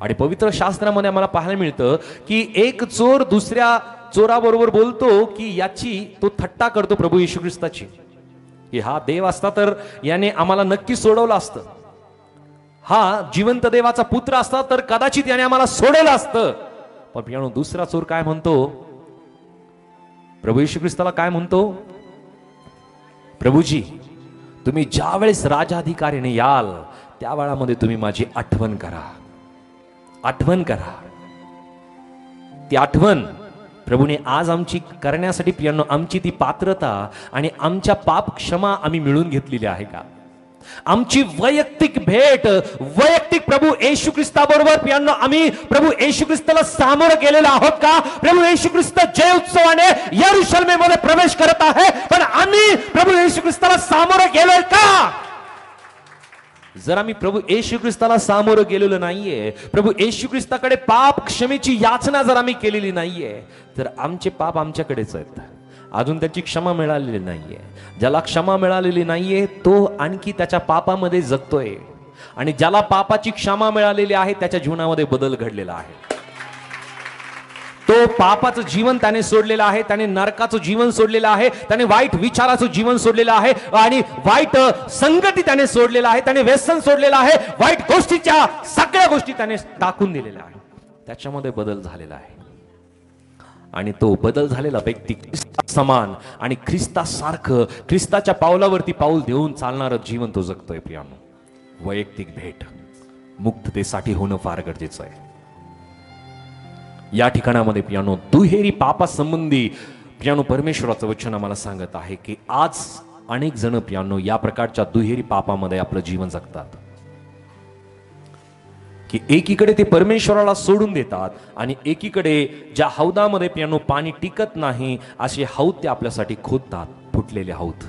आणि पवित्र शास्त्रामध्ये आम्हाला पाहायला मिळतं की एक चोर दुसऱ्या चोराबरोबर बोलतो की याची तो थट्टा करतो प्रभू येशू ख्रिस्ताची, की हा देव असता तर याने आम्हाला नक्की सोडवलं असतं, हा जिवंत देवाचा पुत्र असता तर कदाचित याने आम्हाला सोडवलं असतं. पण प्रियांनो, दुसरा चोर काय म्हणतो? प्रभू येशू ख्रिस्ताला काय म्हणतो? प्रभूजी, तुम्ही ज्या वेळेस राजाधिकारीने याल त्या वेळामध्ये तुम्ही माझी आठवण करा, आठवण करा. ती आठवण प्रभूने आज आमची करण्यासाठी प्रियांनो आमची ती पात्रता आणि आमच्या पाप क्षमा आम्ही मिळून घेतलेली आहे का? आमची वैयक्तिक भेट वैयक्तिक प्रभू येशू ख्रिस्ताबरोबर प्रियांनो आम्ही प्रभू येशू ख्रिस्ताला सामोरं गेलेलो आहोत का? प्रभू येशू ख्रिस्त जय उत्सवाने यरूशलेमेमध्ये प्रवेश करत आहे, पण आम्ही प्रभू येशू ख्रिस्ताला सामोरं गेलोय का? जर आम्ही प्रभू येशू ख्रिस्ताला सामोरं गेलेलो नाहीये, प्रभू येशू ख्रिस्ताकडे पाप क्षमेची याचना जर आम्ही केलेली नाहीये, तर आमचे पाप आमच्याकडेच आहेत. अजून त्याची क्षमा मिळालेली नाहीये. ज्याला क्षमा मिळालेली नाहीये तो आणखी त्याच्या पापामध्ये जगतोय, आणि ज्याला पापाची क्षमा मिळालेली आहे त्याच्या जीवनामध्ये बदल घडलेला आहे. तो पापाचं जीवन त्याने सोडलेलं आहे, त्याने नरकाचं जीवन सोडलेलं आहे, त्याने वाईट विचाराचं जीवन सोडलेलं आहे, आणि वाईट संगती त्याने सोडलेलं आहे, त्याने व्यसन सोडलेलं आहे, वाईट गोष्टीच्या सगळ्या गोष्टी त्याने टाकून दिलेल्या आहे. त्याच्यामध्ये बदल झालेला आहे, आणि तो बदल झालेला व्यक्ती ख्रिस्ता समान आणि ख्रिस्तासारखं ख्रिस्ताच्या पावलावरती पाऊल देऊन चालणारं जीवन तो जगतोय. प्रियांनो, वैयक्तिक भेट मुक्ततेसाठी होणं फार गरजेचं आहे. या ठिकाणामध्ये प्रियांनो दुहेरी पापासंबंधी प्रियांनो परमेश्वराचं वचन आम्हाला सांगत आहे की आज अनेक जण प्रियांनो या प्रकारच्या दुहेरी पापामध्ये आपलं जीवन जगतात, की एकीकडे ते परमेश्वराला सोडून देतात आणि एकीकडे ज्या हौदामध्ये प्रियांनो पाणी टिकत नाही असे हौद ते आपल्यासाठी खोदतात, फुटलेले हौद.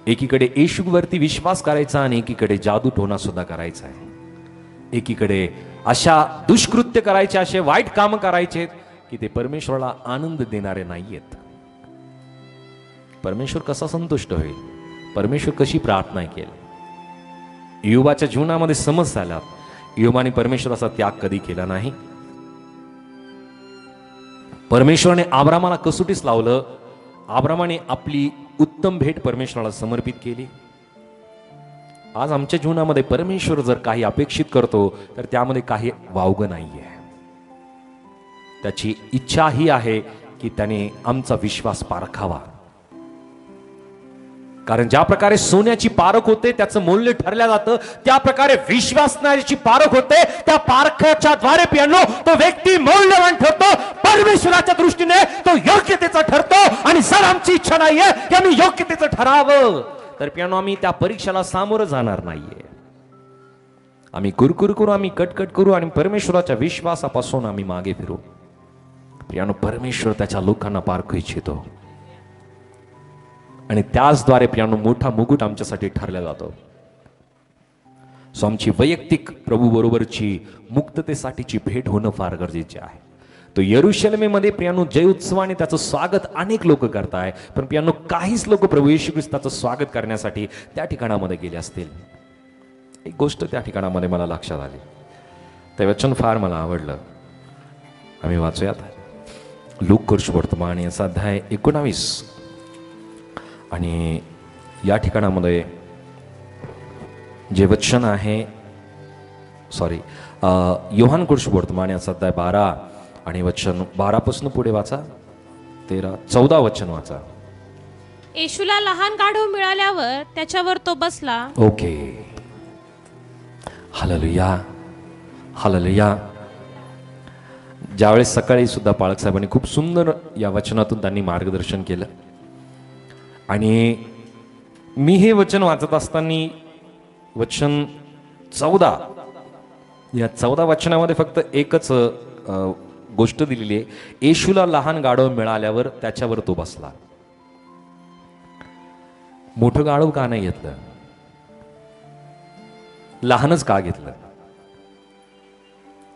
एकीकडे येशूवरती विश्वास करायचा आणि एकीकडे जादू टोना सुद्धा करायचा आहे. एकीकडे अशा दुष्कृत्य करायचे, असे वाईट काम करायचे की ते परमेश्वराला आनंद देणारे नाहीयेत. परमेश्वर कसा संतुष्ट होईल? परमेश्वर कशी प्रार्थना केली? योबाच्या जीवनामध्ये समस्या आल्या. योबाने परमेश्वराचा त्याग कधी केला नाही. परमेश्वराने आब्रामाला कसोटीस लावलं. आब्रामाने आपली उत्तम भेट परमेश्वराला समर्पित केली. आज आमच्या जीवनामध्ये परमेश्वर जर काही अपेक्षित करतो तर त्यामध्ये काही वावगं नाहीये. त्याची इच्छा ही आहे की त्याने आमचा विश्वास पारखावा. कारण ज्या प्रकारे सोन्याची पारख होते त्याचं मूल्य ठरलं जातं, त्या प्रकारे विश्वासनाची पारख होते. त्या पारखाच्या द्वारे प्रियांनो तो व्यक्ती मौल्यवान ठरतो. परमेश्वराच्या दृष्टीने तो योग्यतेचा ठरतो. आणि जर आमची इच्छा नाहीये की आम्ही योग्यतेचं ठरावं तर प्रियांनो आम्ही त्या परीक्षेला सामोरं जाणार नाहीये. आम्ही कुरकुर करू, आम्ही कटकट करू आणि परमेश्वराच्या विश्वासापासून आम्ही मागे फिरू. प्रियांनो, परमेश्वर त्याच्या लोकांना पारखू इच्छितो आणि त्याचद्वारे प्रियांनो मोठा मुकुट आमच्यासाठी ठरला जातो. सो आमची वैयक्तिक प्रभू बरोबरची मुक्ततेसाठीची भेट होणं फार गरजेचे आहे. तो यरूशलेमेमध्ये प्रियांनो जय उत्सवाने त्याचं स्वागत अनेक लोक करताय, पण प्रियांनो काहीच लोक प्रभू येशू ख्रिस्ताचं स्वागत करण्यासाठी त्या ठिकाणामध्ये गेले असतील. एक गोष्ट त्या ठिकाणामध्ये मला लक्षात आली, ते वचन फार मला आवडलं. आम्ही वाचूयात लूक वर्तमान याचा अध्याय 19 आणि या ठिकाणामध्ये जे वचन आहे योहान वर्तमान याचा अध्याय 12 आणि वचन 12 पासून पुढे वाचा, 13-14 वचन वाचा. येशूला लहान गाढव मिळाल्यावर त्याच्यावर तो बसला. Okay, hallelujah hallelujah. ज्यावेळेस सकाळी सुद्धा पाळक साहेबांनी खूप सुंदर या वचनातून त्यांनी मार्गदर्शन केलं आणि मी हे वचन वाचत असताना वचन 14 या 14 वचनामध्ये फक्त एकच गोष्ट दिलेली आहे. येशूला लहान गाढव मिळाल्यावर त्याच्यावर तो बसला. मोठं गाढव का नाही घेतलं? लहानच का घेतलं?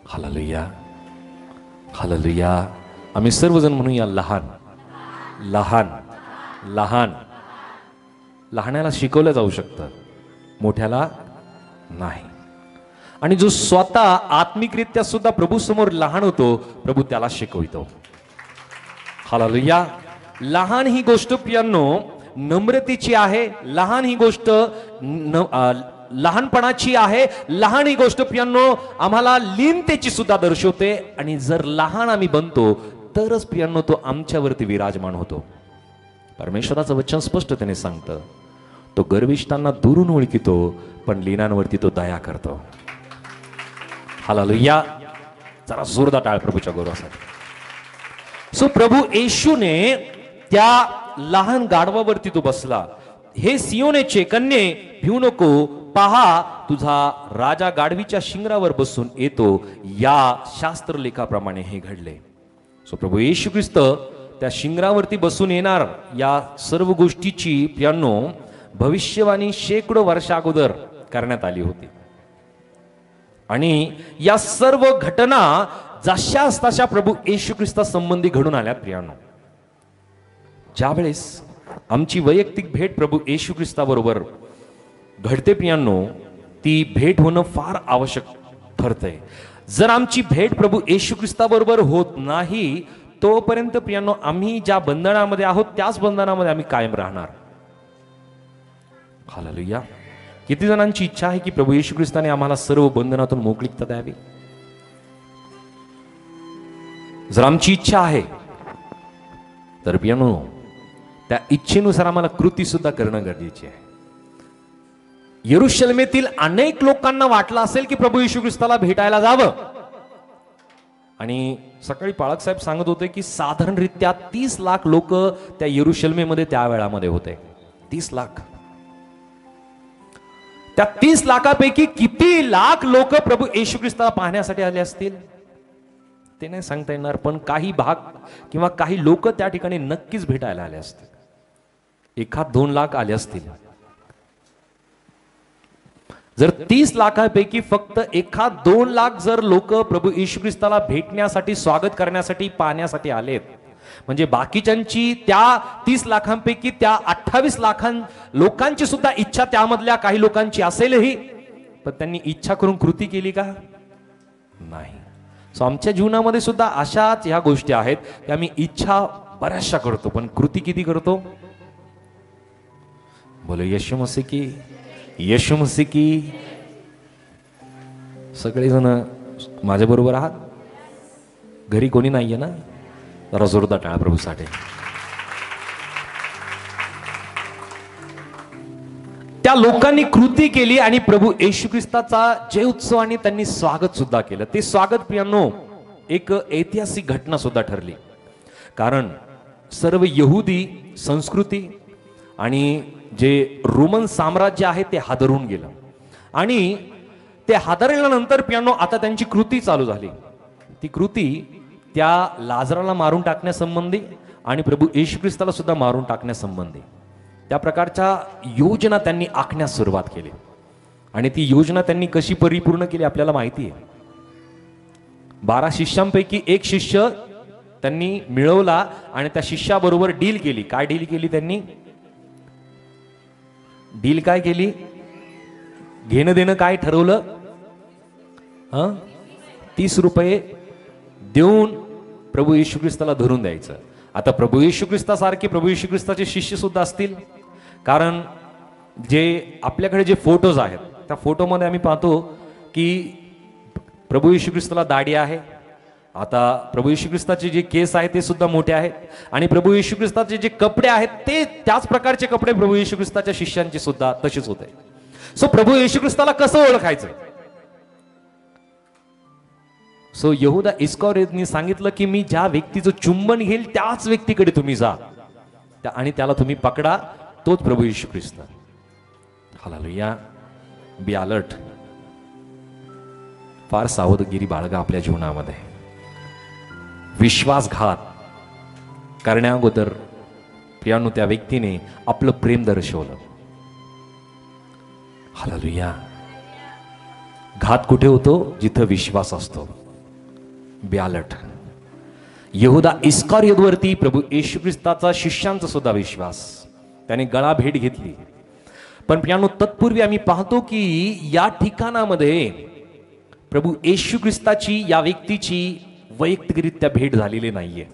Hallelujah, hallelujah. आम्ही सर्वजण म्हणूया लहान, लहान, लहान. लहानाला शिकवलं जाऊ शकतं, मोठ्याला नाही. आणि जो स्वतः आत्मिकरित्या सुद्धा प्रभू समोर लहान होतो, प्रभू त्याला शिकवितो. हालेलुया. लहान ही गोष्ट प्रियांनो नम्रतेची आहे. लहान ही गोष्ट लहानपणाची आहे. लहान ही गोष्ट प्रियांनो आम्हाला लीनतेची सुद्धा दर्शवते. आणि जर लहान आम्ही बनतो तरच प्रियांनो तो आमच्यावरती विराजमान होतो. परमेश्वराचं वचन स्पष्टतेने सांगतं, तो गर्विष्ठांना दुरून ओळखितो, पण लीनांवरती तो दया करतो. हालेलुया. जरा जोरदार टाळ प्रभूच्या गौरवासाठी. सो प्रभू येशूने त्या लहान गाढवावरती तो बसला. हे सियोनेचे कन्ये भिवू नको, पहा तुझा राजा गाढवीच्या शिंगरावर बसून येतो. या शास्त्रलेखाप्रमाणे हे घडले. सो प्रभू येशू ख्रिस्त त्या शिंगरावरती बसून येणार, या सर्व गोष्टीची प्रियांनो भविष्यवाणी शेकडो वर्षा अगोदर करण्यात आली होती. आणि या सर्व घटना जशाच तशा प्रभू येशू ख्रिस्ता संबंधी घडून आल्या. प्रियांनो ज्यावेळेस आमची वैयक्तिक भेट प्रभू येशू ख्रिस्ताबरोबर घडते प्रियांनो, ती भेट होणं फार आवश्यक ठरतंय. जर आमची भेट प्रभू येशू ख्रिस्ताबरोबर होत नाही तोपर्यंत प्रियांनो आम्ही ज्या बंधनामध्ये आहोत त्याच बंधनामध्ये आम्ही कायम राहणार. हालेलुया. किती जणांची इच्छा आहे की प्रभू येशू ख्रिस्ताने आम्हाला सर्व बंधनातून मोकळीकता द्यावी? जर आमची इच्छा आहे तर प्रियांनो त्या इच्छेनुसार आम्हाला कृती सुद्धा करणं गरजेचे आहे. यरूशलेमेतील अनेक लोकांना वाटलं असेल की प्रभू येशू ख्रिस्ताला भेटायला जावं. आणि सकाळी पाळक साहेब सांगत होते की साधारणरित्या 30 लाख लोक त्या यरूशलेमेमध्ये त्या वेळामध्ये होते. 30 लाख. त्या 30 लाखापैकी किती लाख लोक प्रभू येशू ख्रिस्ताला पाहण्यासाठी आले असतील ते नाही सांगता येणार, पण काही भाग किंवा काही लोक त्या ठिकाणी नक्कीच भेटायला आले असतील. 1-2 लाख आले असतील. जर 30 लाखापैकी फक्त 1-2 लाख जर लोक प्रभू येशू ख्रिस्ताला भेटण्यासाठी, स्वागत करण्यासाठी, पाहण्यासाठी आलेत, म्हणजे बाकीच्यांची त्या 30 लाखांपैकी त्या 28 लाखां लोकांची सुद्धा इच्छा त्यामधल्या काही लोकांची असेलही, पण त्यांनी इच्छा करून कृती केली का? नाही. सो आमच्या जीवनामध्ये सुद्धा अशाच ह्या गोष्टी आहेत की आम्ही इच्छा बऱ्याचशा करतो, पण कृती किती करतो? बोलो येशू मसीह की, येशू मसीह की. सगळेजण माझ्या बरोबर आहात? घरी कोणी नाहीये ना? जरा जोरदार टाळा प्रभूसाठी. त्या लोकांनी कृती केली आणि प्रभू येशू ख्रिस्ताचा जय उत्सवाने त्यांनी स्वागत सुद्धा केलं. ते स्वागत प्रियांनो एक ऐतिहासिक घटना सुद्धा ठरली. कारण सर्व यहुदी संस्कृती आणि जे रोमन साम्राज्य आहे ते हादरून गेलं. आणि ते हादरल्यानंतर प्रियांनो आता त्यांची कृती चालू झाली. ती कृती त्या लाजराला मारून टाकण्यासंबंधी आणि प्रभू येशू ख्रिस्ताला सुद्धा मारून टाकण्यासंबंधी त्या प्रकारच्या योजना त्यांनी आखण्यास सुरुवात केली. आणि ती योजना त्यांनी कशी परिपूर्ण केली आपल्याला माहिती आहे. 12 शिष्यांपैकी एक शिष्य त्यांनी मिळवला आणि त्या शिष्याबरोबर डील केली. काय डील केली त्यांनी? डील काय केली? घेणं देणं काय ठरवलं? 30 रुपये देऊन प्रभू येशू ख्रिस्ताला धरून द्यायचं. आता प्रभू येशू ख्रिस्तासारखे प्रभू येशू ख्रिस्ताचे शिष्य सुद्धा असतील. कारण जे आपल्याकडे जे फोटोज आहेत त्या फोटोमध्ये आम्ही पाहतो की प्रभू येशू ख्रिस्ताला दाढी आहे. आता प्रभू येशू ख्रिस्ताचे जे केस आहेत ते सुद्धा मोठे आहेत. आणि प्रभू येशू ख्रिस्ताचे जे कपडे आहेत ते त्याच प्रकारचे कपडे प्रभू येशू ख्रिस्ताच्या शिष्यांचे सुद्धा तसेच होते. सो प्रभू येशू ख्रिस्ताला कसं ओळखायचं? सो यहुदा इस्करियोतने सांगितलं की मी ज्या व्यक्तीचं चुंबन घेईल त्याच व्यक्तीकडे तुम्ही जा आणि त्याला तुम्ही पकडा, तोच प्रभू येशू ख्रिस्त. हालेलुया. Be alert. फार सावधगिरी बाळगा आपल्या जीवनामध्ये. विश्वासघात करण्या अगोदर प्रियानो त्या व्यक्तीने आपलं प्रेम दर्शवलं. हालेलुया. घात कुठे होतो? जिथं विश्वास असतो. ब्यालट यहूदा इस्कारियोतवरती प्रभू येशू ख्रिस्ताचा शिष्यांचा सुद्धा विश्वास, त्याने गळा भेट घेतली. पण प्रियानो, तत्पूर्वी आम्ही पाहतो की या ठिकाणामध्ये प्रभू येशू ख्रिस्ताची या व्यक्तीची वैयक्तिकरित्या भेट झालेली नाहीये.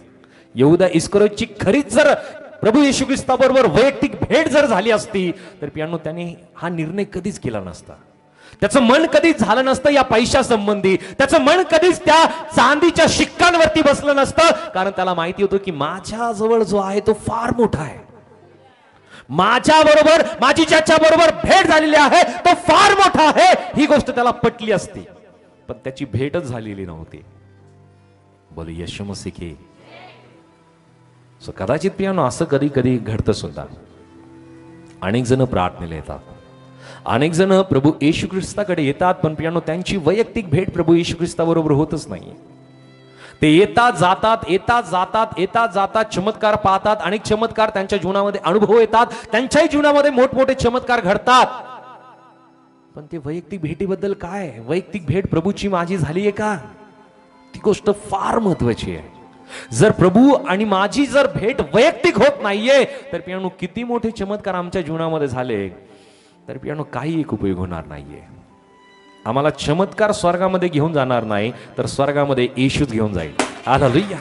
यहूदा इस्करियोतची खरीच जर प्रभू येशू ख्रिस्ताबरोबर वैयक्तिक भेट जर झाली असती तर प्रियानो त्याने हा निर्णय कधीच केला नसता. त्याचं मन कधीच झालं नसतं या पैशा संबंधी, त्याचं मन कधीच त्या चांदीच्या शिक्कांवरती बसलं नसतं. कारण त्याला माहिती होतं की माझ्या जवळ जो आहे तो फार मोठा आहे, माझ्या बरोबर माझी ज्याच्या बरोबर भेट झालेली आहे तो फार मोठा आहे. ही गोष्ट त्याला पटली असती, पण त्याची भेटच झालेली नव्हती. बोल येशू मसीह की. कदाचित प्रियानो असं कधी कधी घडतं सुद्धा. अनेक जण प्रार्थनेला येतात, अनेक जण प्रभू येशू ख्रिस्ताकडे येतात, पण प्रियानो त्यांची वैयक्तिक भेट प्रभू येशू ख्रिस्ताबरोबर होतच नाही. ते येतात जातात, येतात जातात, येतात जातात, चमत्कार पाहतात, अनेक चमत्कार त्यांच्या जीवनामध्ये अनुभव येतात, त्यांच्याही जीवनामध्ये मोठमोठे चमत्कार घडतात. पण ते वैयक्तिक भेटीबद्दल काय? वैयक्तिक भेट प्रभूची माझी झाली आहे का? ती गोष्ट फार महत्वाची आहे. जर प्रभू आणि माझी जर भेट वैयक्तिक होत नाहीये तर प्रियानो किती मोठे चमत्कार आमच्या जीवनामध्ये झाले तर प्रियानो काही एक उपयोग होणार नाहीये. आम्हाला चमत्कार स्वर्गामध्ये घेऊन जाणार नाही तर स्वर्गामध्ये येशूच घेऊन जाईल. हालेलुया.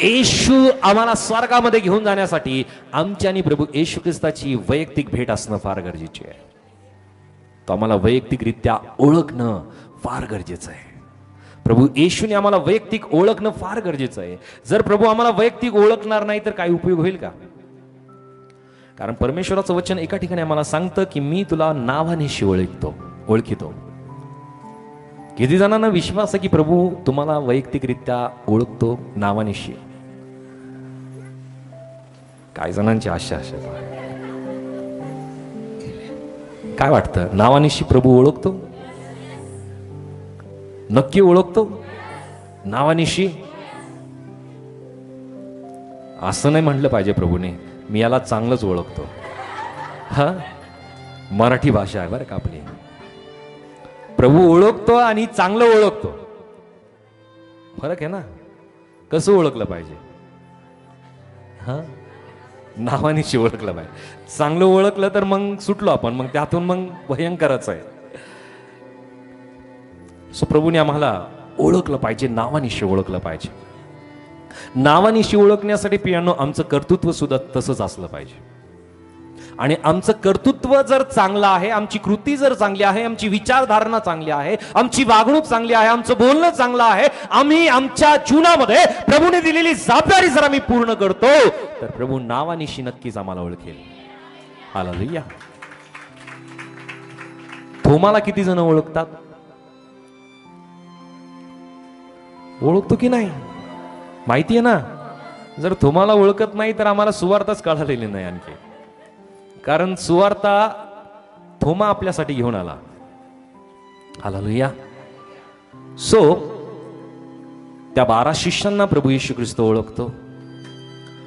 येशू आम्हाला स्वर्गामध्ये घेऊन जाण्यासाठी आमची आणि प्रभू येशू ख्रिस्ताची वैयक्तिक भेट असणं फार गरजेचे आहे. तो आम्हाला वैयक्तिकरित्या ओळखणं फार गरजेचं आहे. प्रभू येशूने आम्हाला वैयक्तिक ओळखणं फार गरजेचं आहे. जर प्रभू आम्हाला वैयक्तिक ओळखणार नाही तर काही उपयोग होईल का? कारण परमेश्वराचं वचन एका ठिकाणी आम्हाला सांगतं की मी तुला नावानिशी ओळखितो. किती जणांना विश्वास आहे की प्रभू तुम्हाला वैयक्तिकरित्या ओळखतो नावानिशी? काही जणांची आशा काय वाटतं? नावानिशी प्रभू ओळखतो? नक्की ओळखतो नावानिशी? असं नाही म्हटलं पाहिजे प्रभूने मी याला चांगलंच ओळखतो. हा मराठी भाषा आहे बरं का आपली. प्रभू ओळखतो आणि चांगलं ओळखतो, फरक आहे ना. कसं ओळखलं पाहिजे? हा नावानिशी ओळखलं पाहिजे. चांगलं ओळखलं तर मग सुटलो आपण, मग त्यातून मग भयंकरच आहे. सो प्रभूने आम्हाला ओळखलं पाहिजे, नावानिशी ओळखलं पाहिजे. नावानिशी ओळखण्यासाठी प्रियानो आमचं कर्तृत्व सुद्धा तसंच असलं पाहिजे. आणि आमचं कर्तृत्व जर चांगलं आहे, आमची कृती जर चांगली आहे, आमची विचारधारणा चांगली आहे, आमची वागणूक चांगली आहे, आमचं बोलणं चांगलं आहे, आम्ही आमच्या जीवनामध्ये प्रभूने दिलेली जबाबदारी जर आम्ही पूर्ण करतो तर प्रभू नावानिशी नक्कीच आम्हाला ओळखेल. हालेलुया. थोमाला किती जण ओळखतात? ओळखतो की नाही माहिती आहे ना. जर थोमाला ओळखत नाही तर आम्हाला सुवार्ताच कळालेली नाही आणखी. कारण सुवार्ता थोमा आपल्यासाठी घेऊन आला. हालेलुया. सो त्या 12 शिष्यांना प्रभू येशू ख्रिस्त ओळखतो.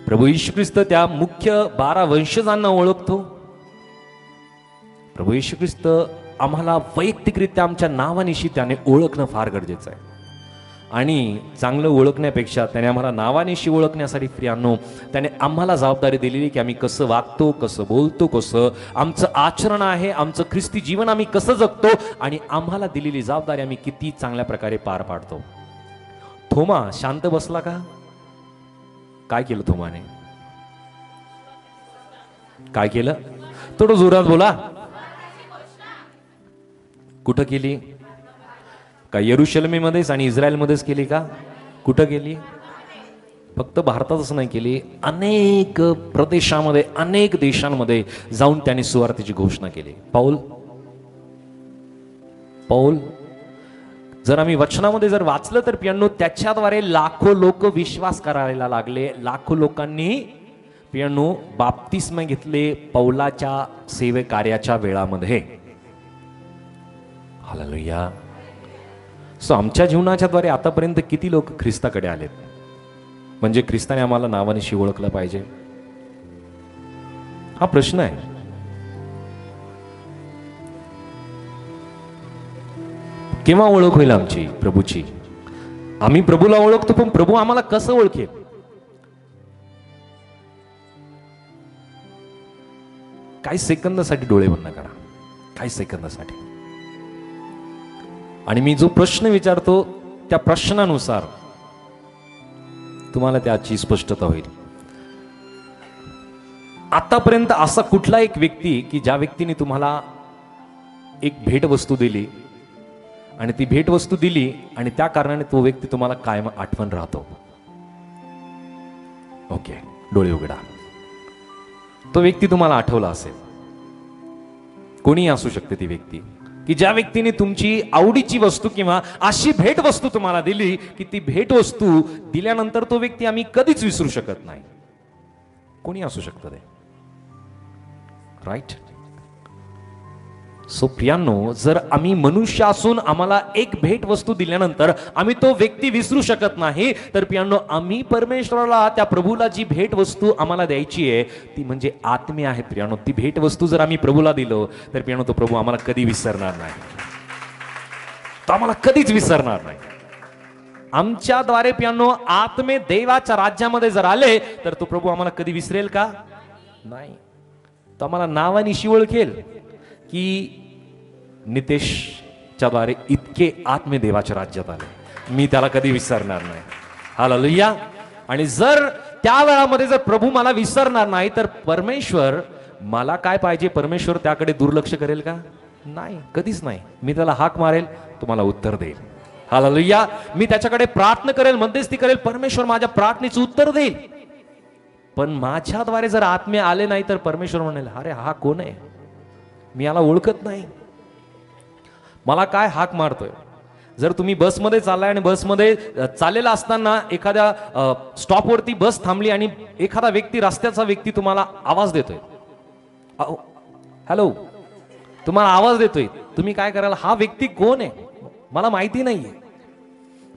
प्रभू येशू ख्रिस्त त्या मुख्य 12 वंशजांना ओळखतो. प्रभू येशू ख्रिस्त आम्हाला वैयक्तिकरित्या आमच्या नावानिशी त्याने ओळखणं फार गरजेचं आहे. आणि चांगलं ओळखण्यापेक्षा त्याने आम्हाला नावानिशी ओळखण्यासाठी प्रियांनो त्याने आम्हाला जबाबदारी दिलेली की आम्ही कसं वागतो, कसं बोलतो, कसं आमचं आचरण आहे, आमचं ख्रिस्ती जीवन आम्ही कसं जगतो आणि आम्हाला दिलेली जबाबदारी आम्ही किती चांगल्या प्रकारे पार पाडतो. थोमा शांत बसला का? काय केलं थोमाने? काय केलं? थोडं जोरात बोला. कुठं केली? का यरुशलेमेमध्येच आणि इस्रायलमध्येच केली का? कुठं केली? फक्त भारतातच नाही केली, अनेक प्रदेशामध्ये, अनेक देशांमध्ये जाऊन त्याने सुवार्तेची घोषणा केली. पौल जर आम्ही वचनामध्ये जर वाचलं तर प्रियांनो त्याच्याद्वारे लाखो लोक विश्वास करायला लागले. लाखो लोकांनी प्रियांनो बाप्तिस्म घेतले पौलाच्या सेवे कार्याच्या वेळामध्ये. हालेलुया. सो आमच्या जीवनाच्या द्वारे आतापर्यंत किती लोक ख्रिस्ताकडे आलेत? म्हणजे ख्रिस्ताने आम्हाला नावानिशी ओळखलं पाहिजे? हा प्रश्न आहे. केव्हा ओळख होईल आमची प्रभूची? आम्ही प्रभूला ओळखतो, पण प्रभू आम्हाला कसं ओळखेल? काही सेकंदासाठी डोळे बंद करा, काही सेकंदासाठी. आणि मी जो प्रश्न विचारतो त्या प्रश्नानुसार तुम्हाला त्याची स्पष्टता होईल. आतापर्यंत असा कुठला एक व्यक्ती की ज्या व्यक्तीने तुम्हाला एक भेटवस्तू दिली आणि ती भेटवस्तू दिली आणि त्या कारणाने तो व्यक्ती तुम्हाला कायम आठवण राहतो? ओके, डोळे उघडा. तो व्यक्ती तुम्हाला आठवला असेल, कोणी असू शकते ती व्यक्ती, की ज्या व्यक्तीने तुमची आवडीची वस्तू किंवा अशी भेटवस्तू तुम्हाला दिली की ती भेटवस्तू दिल्यानंतर तो व्यक्ती आम्ही कधीच विसरू शकत नाही. कोणी असू शकतं ते, राईट? सो प्रियांनो, जर आम्ही मनुष्य असून आम्हाला एक भेट वस्तू दिल्यानंतर आम्ही तो व्यक्ती विसरू शकत नाही, तर प्रियांनो आम्ही परमेश्वराला, त्या प्रभूला जी भेट वस्तू आम्हाला द्यायची आहे ती म्हणजे आत्मे आहे. प्रियांनो, ती भेट वस्तू जर आम्ही प्रभूला दिलो तर प्रियांनो तो प्रभू आम्हाला कधी विसरणार नाही, तो आम्हाला कधीच विसरणार नाही. आमच्याद्वारे प्रियांनो आत्मे देवाच्या राज्यामध्ये जर आले तर तो प्रभू आम्हाला कधी विसरेल का? नाही. तो आम्हाला नावानिशी ओळखेल की नितेशच्या द्वारे इतके आत्मे देवाच्या राज्यात आले, मी त्याला कधी विसरणार नाही. हालेलुया. आणि जर त्या वेळामध्ये जर प्रभू मला विसरणार नाही तर परमेश्वर मला काय पाहिजे, परमेश्वर त्याकडे दुर्लक्ष करेल का? नाही, कधीच नाही. मी त्याला हाक मारेल, तुम्हाला उत्तर देईल. हालेलुया. मी त्याच्याकडे प्रार्थना करेल, मध्यस्थी करेल, परमेश्वर माझ्या प्रार्थनेचं उत्तर देईल. पण माझ्याद्वारे जर आत्मे आले नाही तर परमेश्वर म्हणेल, अरे हा कोण आहे, मी याला ओळखत नाही, मला काय हाक मारतोय. जर तुम्ही बसमध्ये चाललाय आणि बसमध्ये चाललेला असताना एखाद्या स्टॉपवरती बस थांबली आणि एखादा व्यक्ती, रस्त्याचा व्यक्ती तुम्हाला आवाज देतोय, हॅलो, तुम्हाला आवाज देतोय, तुम्ही काय कराल? हा व्यक्ती कोण आहे मला माहिती नाहीये.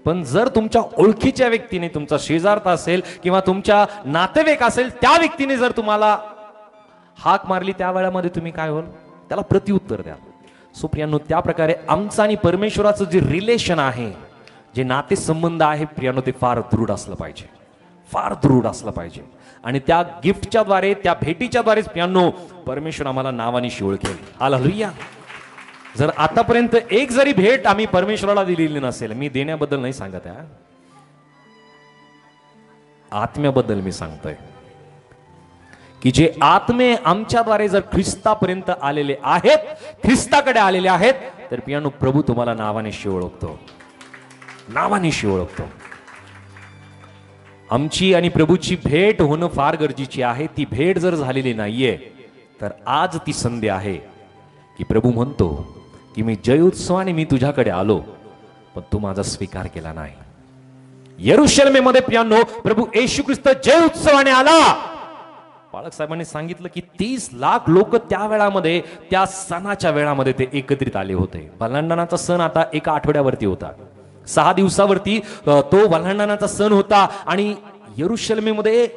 पण जर तुमच्या ओळखीच्या व्यक्तीने, तुमचा शेजारता असेल किंवा तुमच्या नातेवाईक असेल, त्या व्यक्तीने जर तुम्हाला हाक मारली, त्या वेळामध्ये तुम्ही काय होल? त्याला प्रत्युत्तर द्या. सो प्रियांनो, त्या प्रकारे आमचं आणि परमेश्वराचं जे रिलेशन आहे, जे नातेसंबंध आहे प्रियांनो, ते फार दृढ असलं पाहिजे, फार दृढ असलं पाहिजे. आणि त्या गिफ्टच्या द्वारे, त्या भेटीच्या द्वारेच प्रियांनो परमेश्वर आम्हाला नावानिशी ओळखेल. हालेलुया. जर आतापर्यंत एक जरी भेट आम्ही परमेश्वराला दिलेली नसेल, मी देण्याबद्दल नाही सांगत आहे, आत्म्याबद्दल मी सांगतोय, की जे आत्मे आमच्याद्वारे जर ख्रिस्तापर्यंत आलेले आहेत, ख्रिस्ताकडे आलेले आहेत, तर प्रियांनो प्रभू तुम्हाला नावानिशी ओळखतो, नावानिशी ओळखतो. आमची आणि प्रभूची भेट होणं फार गरजेची आहे. ती भेट जर झालेली नाहीये तर आज ती संधी आहे की प्रभू म्हणतो की मी जय उत्सवाने मी तुझ्याकडे आलो, पण तू माझा स्वीकार केला नाही. यरूशलेमेमध्ये प्रियांनो प्रभू येशू ख्रिस्त जय उत्सवाने आला. बाळक साहेबांनी सांगितलं की 30 लाख लोक त्या वेळामध्ये, त्या सणाच्या वेळामध्ये ते एकत्रित आले होते. वल्हांडणाचा सण आता एका आठवड्यावरती होता, 6 दिवसावरती तो वल्हांडणाचा सण होता. आणि यरूशलेमेमध्ये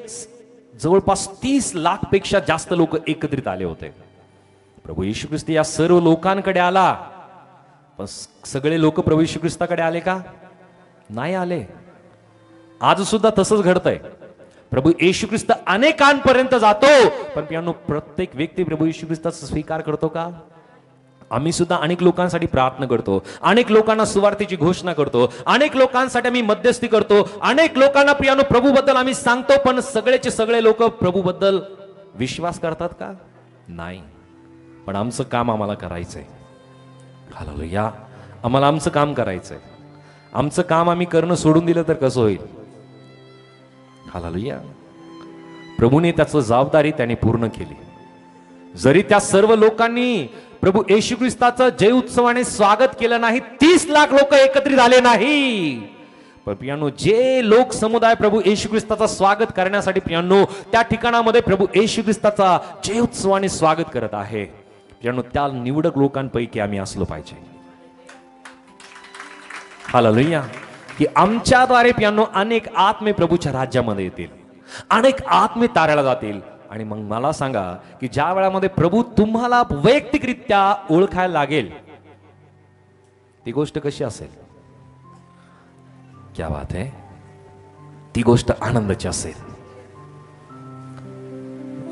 जवळपास 30 लाख पेक्षा जास्त लोक एकत्रित आले होते. प्रभू येशू ख्रिस्त या सर्व लोकांकडे आला, पण सगळे लोक प्रभू येशू ख्रिस्ताकडे आले का? नाही आले. आज सुद्धा तसंच घडतंय. प्रभू येशू ख्रिस्त अनेकांपर्यंत जातो, पण प्रियांनो प्रत्येक व्यक्ती प्रभू येशू ख्रिस्ताचा स्वीकार करतो का? आम्ही सुद्धा अनेक लोकांसाठी प्रार्थना करतो, अनेक लोकांना सुवार्तेची घोषणा करतो, अनेक लोकांसाठी आम्ही मध्यस्थी करतो, अनेक लोकांना प्रियांनो प्रभूबद्दल आम्ही सांगतो, पण सगळेचे सगळे लोक प्रभूबद्दल विश्वास करतात का? नाही. पण आमचं काम आम्हाला करायचंय. हालेलुया. आम्हाला आमचं काम करायचंय. आमचं काम आम्ही करणं सोडून दिलं तर कसं होईल? हालेलुया. प्रभूने त्याचं जबाबदारी त्याने पूर्ण केली. जरी त्या सर्व लोकांनी प्रभू येशू ख्रिस्ताचं जय उत्सवाने स्वागत केलं नाही, 30 लाख लोक एकत्रित झाले नाही, पण प्रियांनो जे लोक समुदाय प्रभू येशू ख्रिस्ताचं स्वागत करण्यासाठी प्रियांनो त्या ठिकाणामध्ये प्रभू येशू ख्रिस्ताचा जय उत्सवाने स्वागत करत आहे, प्रियांनो त्या निवडक लोकांपैकी आम्ही असलो पाहिजे. हालेलुया. की आमच्याद्वारे पियानो अनेक आत्मे प्रभूच्या राज्यामध्ये येतील, अनेक आत्मे तारायला जातील. आणि मग मला सांगा की ज्या वेळामध्ये प्रभू तुम्हाला वैयक्तिकरित्या ओळखायला लागेल, ती गोष्ट कशी असेल? क्या बात है, ती गोष्ट आनंदाची असेल.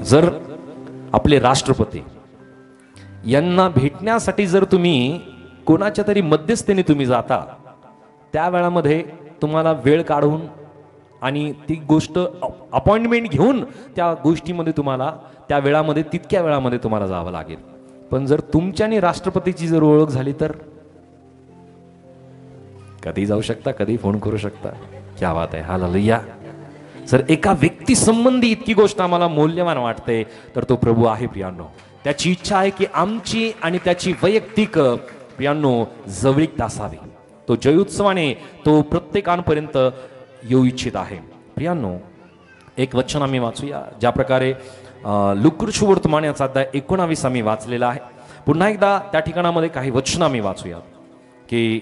जर आपले राष्ट्रपती यांना भेटण्यासाठी जर तुम्ही कोणाच्या तरी मध्यस्थीने तुम्ही जाता, त्या वेळामध्ये तुम्हाला वेळ काढून आणि ती गोष्ट अपॉइंटमेंट घेऊन त्या गोष्टीमध्ये तुम्हाला त्या वेळामध्ये तितक्या वेळामध्ये तुम्हाला जावं लागेल. पण जर तुमच्यानी राष्ट्रपतीची जर ओळख झाली तर कधी जाऊ शकता, कधी फोन करू शकता. क्या बात आहे, हालेलुया. जर एका व्यक्ती संबंधी इतकी गोष्ट आम्हाला मौल्यवान वाटते तर तो प्रभू आहे प्रियांनो. त्याची इच्छा आहे की आमची आणि त्याची वैयक्तिक प्रियांनो जवळीकता असावी. तो जयोत्सवाने तो प्रत्येकांपर्यंत येऊ इच्छित आहे. प्रियांनो, एक वचन आम्ही वाचूया, ज्या प्रकारे लुकर्षु वर्तमान याचा अध्याय 19 आम्ही वाचलेला आहे. पुन्हा एकदा त्या ठिकाणामध्ये काही वचन आम्ही वाचूया की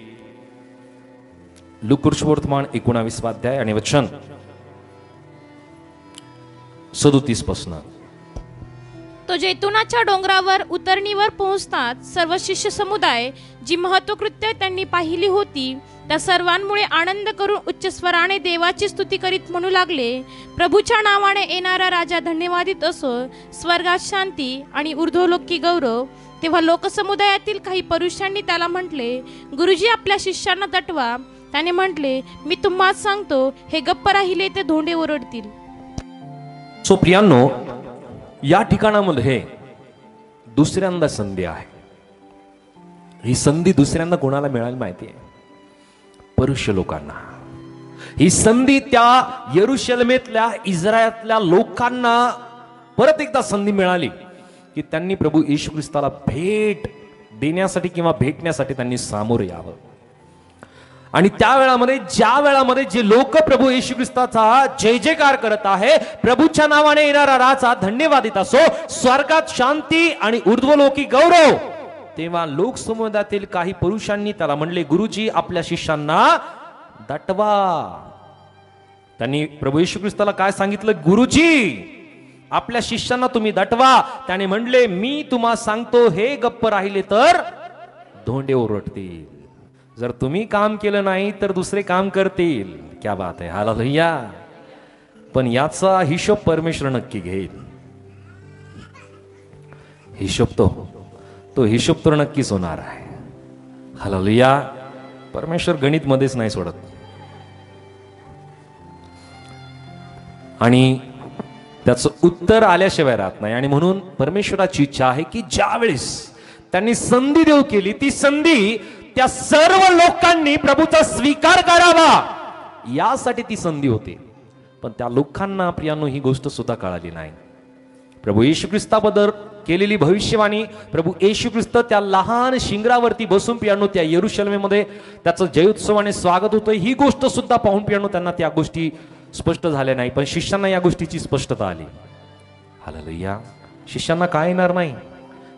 लुकर्षु वर्तमान 19 अध्याय आणि वचन 37 पासून. तो जैतुनाच्या डोंगरावर उतरणीवर पोहोचतात सर्व शिष्य समुदाय जी महत्वकृत्य त्यांनी पाहिली होती त्या सर्वांमुळे आनंद करून उच्च स्वराने देवाची स्तुती करीत म्हणू लागले, प्रभूच्या नावाने येणारा राजा धन्यवादित असो, स्वर्गात शांती आणि ऊर्ध्वलोकी गौरव. तेव्हा लोकसमुदायातील काही पुरुषांनी त्याला म्हटले, गुरुजी आपल्या शिष्यांना दटवा. त्याने म्हटले, मी तुम्हाला सांगतो, हे गप्प राहिले ते धोंडे ओरडतील. सो प्रियांनो, या ठिकाणामध्ये दुसऱ्यांदा संधी आहे. ही संधी दुसऱ्यांदा कोणाला मिळाली माहिती आहे? परुष लोकांना. ही संधी त्या यरुशलेमेतल्या इस्रायलातल्या लोकांना परत एकदा संधी मिळाली की त्यांनी प्रभू येशू ख्रिस्ताला भेट देण्यासाठी किंवा भेटण्यासाठी त्यांनी सामोरे यावं. आणि त्या वेळामध्ये ज्या वेळामध्ये जे लोक प्रभू येशू ख्रिस्ताचा जय जयकार करत आहे, प्रभूच्या नावाने येणारा राजा धन्यवादित असो, स्वर्गात शांती आणि ऊर्ध्वलोकी गौरव, तेव्हा लोकसमुदायातील काही पुरुषांनी त्याला म्हणले, गुरुजी आपल्या शिष्यांना दटवा. त्यांनी प्रभू येशू ख्रिस्ताला काय सांगितलं? गुरुजी आपल्या शिष्यांना तुम्ही दटवा. त्याने म्हणले, मी तुम्हाला सांगतो, हे गप्प राहिले तर धोंडे ओरडतील. जर तुम्ही काम केलं नाही तर दुसरे काम करतील. क्या बात आहे, हालेलुया. पण याचा हिशोब परमेश्वर नक्की घेईल. हिशोब तो हिशोब तर नक्कीच होणार आहे. हालेलुया. परमेश्वर गणित मध्येच नाही सोडत. आणि त्याचं उत्तर आल्याशिवाय राहत नाही. आणि म्हणून परमेश्वराची इच्छा आहे की ज्यावेळेस त्यांनी संधी देऊ केली, ती संधी त्या सर्व लोकांनी प्रभूचा स्वीकार करावा यासाठी ती संधी होती. पण त्या लोकांना प्रियांनो ही गोष्ट सुद्धा कळाली नाही. प्रभू येशू ख्रिस्ताबद्दल केलेली भविष्यवाणी, प्रभू येशू ख्रिस्त त्या लहान शिंगरावरती बसून प्रियांनो त्या यरुशलेमेमध्ये त्याचं जयोत्सवाने स्वागत होतं, ही गोष्ट सुद्धा पाहून प्रियांनो त्यांना त्या गोष्टी स्पष्ट झाल्या नाही. पण शिष्यांना या गोष्टीची स्पष्टता आली. हालेलुया. शिष्यांना काय येणार नाही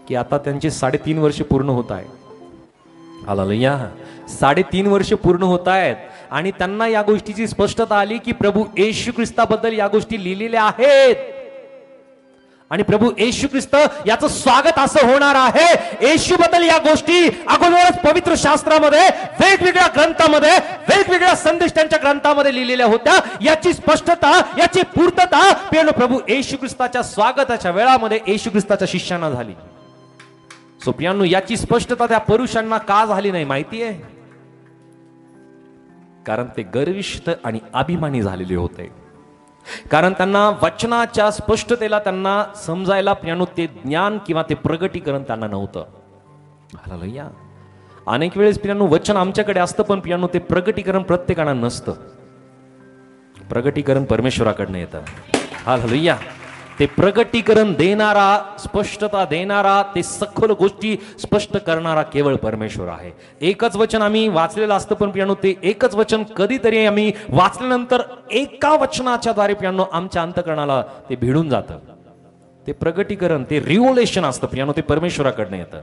की आता त्यांचे 3.5 वर्ष पूर्ण होत आहे. हालेलुया. 3.5 वर्ष पूर्ण होत आहेत आणि त्यांना या गोष्टीची स्पष्टता आली की प्रभू येशू ख्रिस्ताबद्दल या गोष्टी लिहिलेल्या आहेत. आणि प्रभू येशू ख्रिस्त याचं स्वागत असं होणार आहे. येशू बद्दल या गोष्टी अगोदरच पवित्र शास्त्रामध्ये वेगवेगळ्या ग्रंथामध्ये वेगवेगळ्या संदेश त्यांच्या ग्रंथामध्ये लिहिलेल्या होत्या. याची स्पष्टता, याची पूर्तता प्रभू येशू ख्रिस्ताच्या स्वागताच्या वेळामध्ये येशू ख्रिस्ताच्या शिष्यांना झाली. सो प्रियांनो, याची स्पष्टता त्या पुरुषांना का झाली नाही माहिती आहे? कारण ते गर्विष्ठ आणि अभिमानी झालेले होते. कारण त्यांना वचनाच्या स्पष्टतेला त्यांना समजायला प्रियांनो ते ज्ञान किंवा ते प्रगटीकरण त्यांना नव्हतं. हालेलुया. अनेक वेळेस प्रियांनो वचन आमच्याकडे असतं पण प्रियांनो ते प्रगटीकरण प्रत्येकाला नसतं. प्रगटीकरण परमेश्वराकडनं येतं. हालेलुया. ते प्रगटीकरण देणारा, स्पष्टता देणारा, ते सखोल गोष्टी स्पष्ट करणारा केवळ परमेश्वर आहे. एकच वचन आम्ही वाचलेलं असतं पण प्रियांनो ते एकच वचन कधीतरी आम्ही वाचल्यानंतर एका वचनाच्या द्वारे प्रियांनो आमच्या अंतःकरणाला ते भिडून जातं. ते प्रगटीकरण, ते रिव्होल्युशन असतं प्रियांनो, ते परमेश्वराकडनं येतं.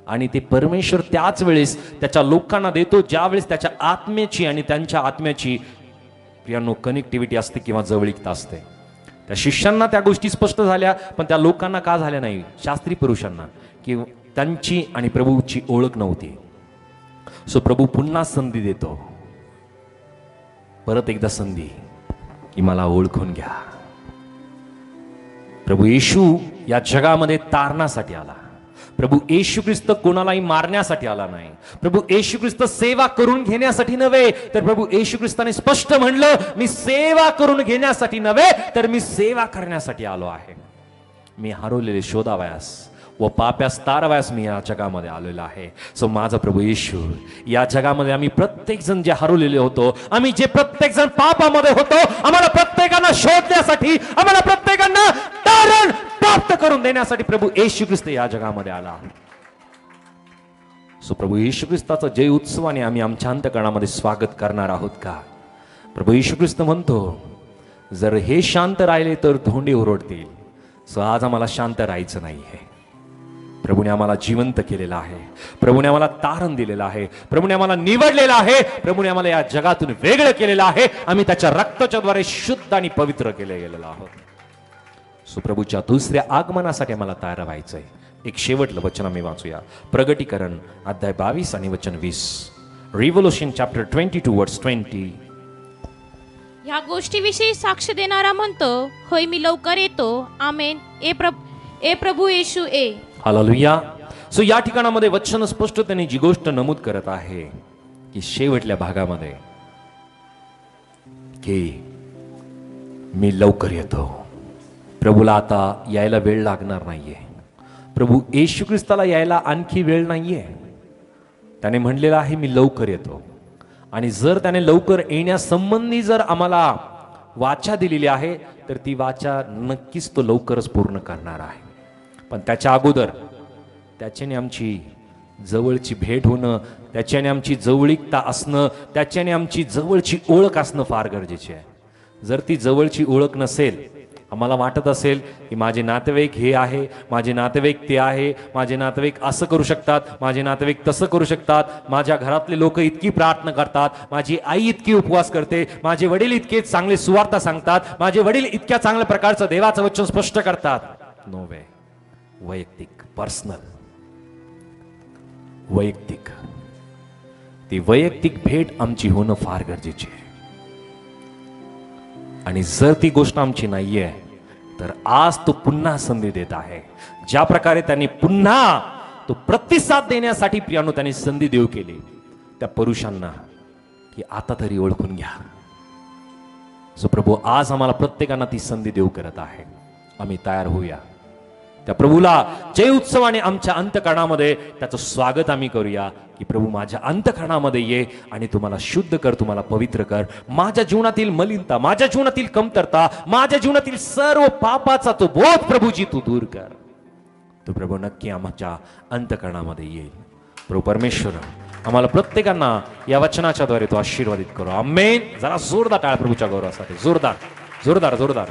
आणि ते परमेश्वर त्याच वेळेस त्याच्या लोकांना देतो ज्या वेळेस त्याच्या आत्म्याची आणि त्यांच्या आत्म्याची प्रियांनो कनेक्टिव्हिटी असते किंवा जवळीकता असते. त्या शिष्यांना त्या गोष्टी स्पष्ट झाल्या, पण त्या लोकांना का झाल्या नाही, शास्त्री पुरुषांना, की त्यांची आणि प्रभूची ओळख नव्हती. सो प्रभू पुन्हा संधी देतो, परत एकदा संधी, की मला ओळखून घ्या. प्रभू येशू या जगामध्ये तारण्यासाठी आला. प्रभू येशू ख्रिस्त कोणालाही मारण्यासाठी आला नाही. प्रभू येशू ख्रिस्त सेवा करून घेण्यासाठी नव्हे, तर प्रभू येशू ख्रिस्ताने स्पष्ट म्हणलं, मी सेवा करून घेण्यासाठी नव्हे, तर मी सेवा करण्यासाठी आलो आहे. मी हरवलेले शोधावयास व पाप्यास तारवायास मी या जगामध्ये आलेलो आहे. सो माझा प्रभू येशू या जगामध्ये आम्ही प्रत्येक जण जे हरवलेले होतो, आम्ही जे प्रत्येक जण पापामध्ये होतो, आम्हाला प्रत्येकांना शोधण्यासाठी, आम्हाला प्रत्येकांना तारण प्राप्त करून देण्यासाठी प्रभू येशू ख्रिस्त या जगामध्ये आला. सो प्रभू येशू ख्रिस्ताचा जय उत्सवाने आम्ही आमच्या अंतःकरणामध्ये स्वागत करणार आहोत का? प्रभू येशू ख्रिस्त म्हणतो, जर हे शांत राहिले तर धोंडे ओरडतील. सो आज आम्हाला शांत राहायचं नाही आहे. प्रभूने आम्हाला जिवंत केलेलं आहे. प्रभूने आम्हाला तारण दिलेलं आहे. प्रभूने आम्हाला निवडलेलं आहे. प्रभूने आम्हाला या जगातून वेगळं केलेलं आहे. आम्ही त्याच्या रक्ताच्या द्वारे शुद्ध आणि पवित्र केले गेलेलो आहोत. सो प्रभूच्या दुसऱ्या आगमनासाठी आम्हाला तयार व्हायचंय. एक शेवटलं वचन आम्ही वाचूया. प्रगटीकरण अध्याय 22 आणि वचन 20. रिव्होल्यूशन चॅप्टर 22 वर्स 20. ह्या गोष्टीविषयी साक्ष देणारा म्हणतो, होय मी लवकर येतो. आमेन. ए प्रभू येशू ए. हालेलुया. सो या ठिकाणामध्ये वचन स्पष्ट त्यांनी जी गोष्ट नमूद करत आहे, की शेवटल्या भागामध्ये, की मी लवकर येतो. प्रभूला आता यायला वेळ लागणार नाहीये. प्रभू येशू ख्रिस्ताला यायला आणखी वेळ नाहीये. त्याने म्हणलेलं आहे, मी लवकर येतो. आणि जर त्याने लवकर येण्यासंबंधी जर आम्हाला वाचा दिलेली आहे, तर ती वाचा नक्कीच तो लवकरच पूर्ण करणार आहे. पण त्याच्या अगोदर त्याच्याने आमची जवळची भेट होणं, त्याच्याने आमची जवळीकता असणं, त्याच्याने आमची जवळची ओळख असणं फार गरजेचे आहे. जर ती जवळची ओळख नसेल, आम्हाला वाटत असेल की माझे नातेवाईक हे आहे, माझे नातेवाईक ते आहे, माझे नातेवाईक असं करू शकतात, माझे नातेवाईक तसं करू शकतात, माझ्या घरातले लोक इतकी प्रार्थना करतात, माझी आई इतकी उपवास करते, माझे वडील इतके चांगले सुवार्ता सांगतात, माझे वडील इतक्या चांगल्या प्रकारचं देवाचं वचन स्पष्ट करतात. नो वे. वैयक्तिक, पर्सनल, वैयक्तिक, ती वैयक्तिक भेट आमची होणं फार गरजेची आहे. आणि जर ती गोष्ट आमची नाहीये, तर आज तो पुन्हा संधी देत आहे. ज्या प्रकारे त्यांनी पुन्हा तो प्रतिसाद देण्यासाठी प्रियानो त्यांनी संधी देऊ केली त्या पुरुषांना, की आता तरी ओळखून घ्या. जो प्रभू आज आम्हाला प्रत्येकांना ती संधी देऊ करत आहे. आम्ही तयार होऊया. त्या प्रभूला जय उत्सवाने आमच्या अंतःकरणामध्ये त्याचं स्वागत आम्ही करूया, की प्रभू माझ्या अंतःकरणामध्ये ये आणि तुम्हाला शुद्ध कर, तुम्हाला पवित्र कर. माझ्या जीवनातील मलिनता, माझ्या जीवनातील कमतरता, माझ्या जीवनातील सर्व पापाचा तो बोध प्रभूजी तू दूर कर. तो प्रभू नक्की आमच्या अंतःकरणामध्ये येईल. प्रभू परमेश्वर आम्हाला प्रत्येकांना या वचनाच्या द्वारे तो आशीर्वादित करो. आमेन. जरा जोरदार टाळ प्रभूच्या गौरवासाठी. जोरदार जोरदार जोरदार.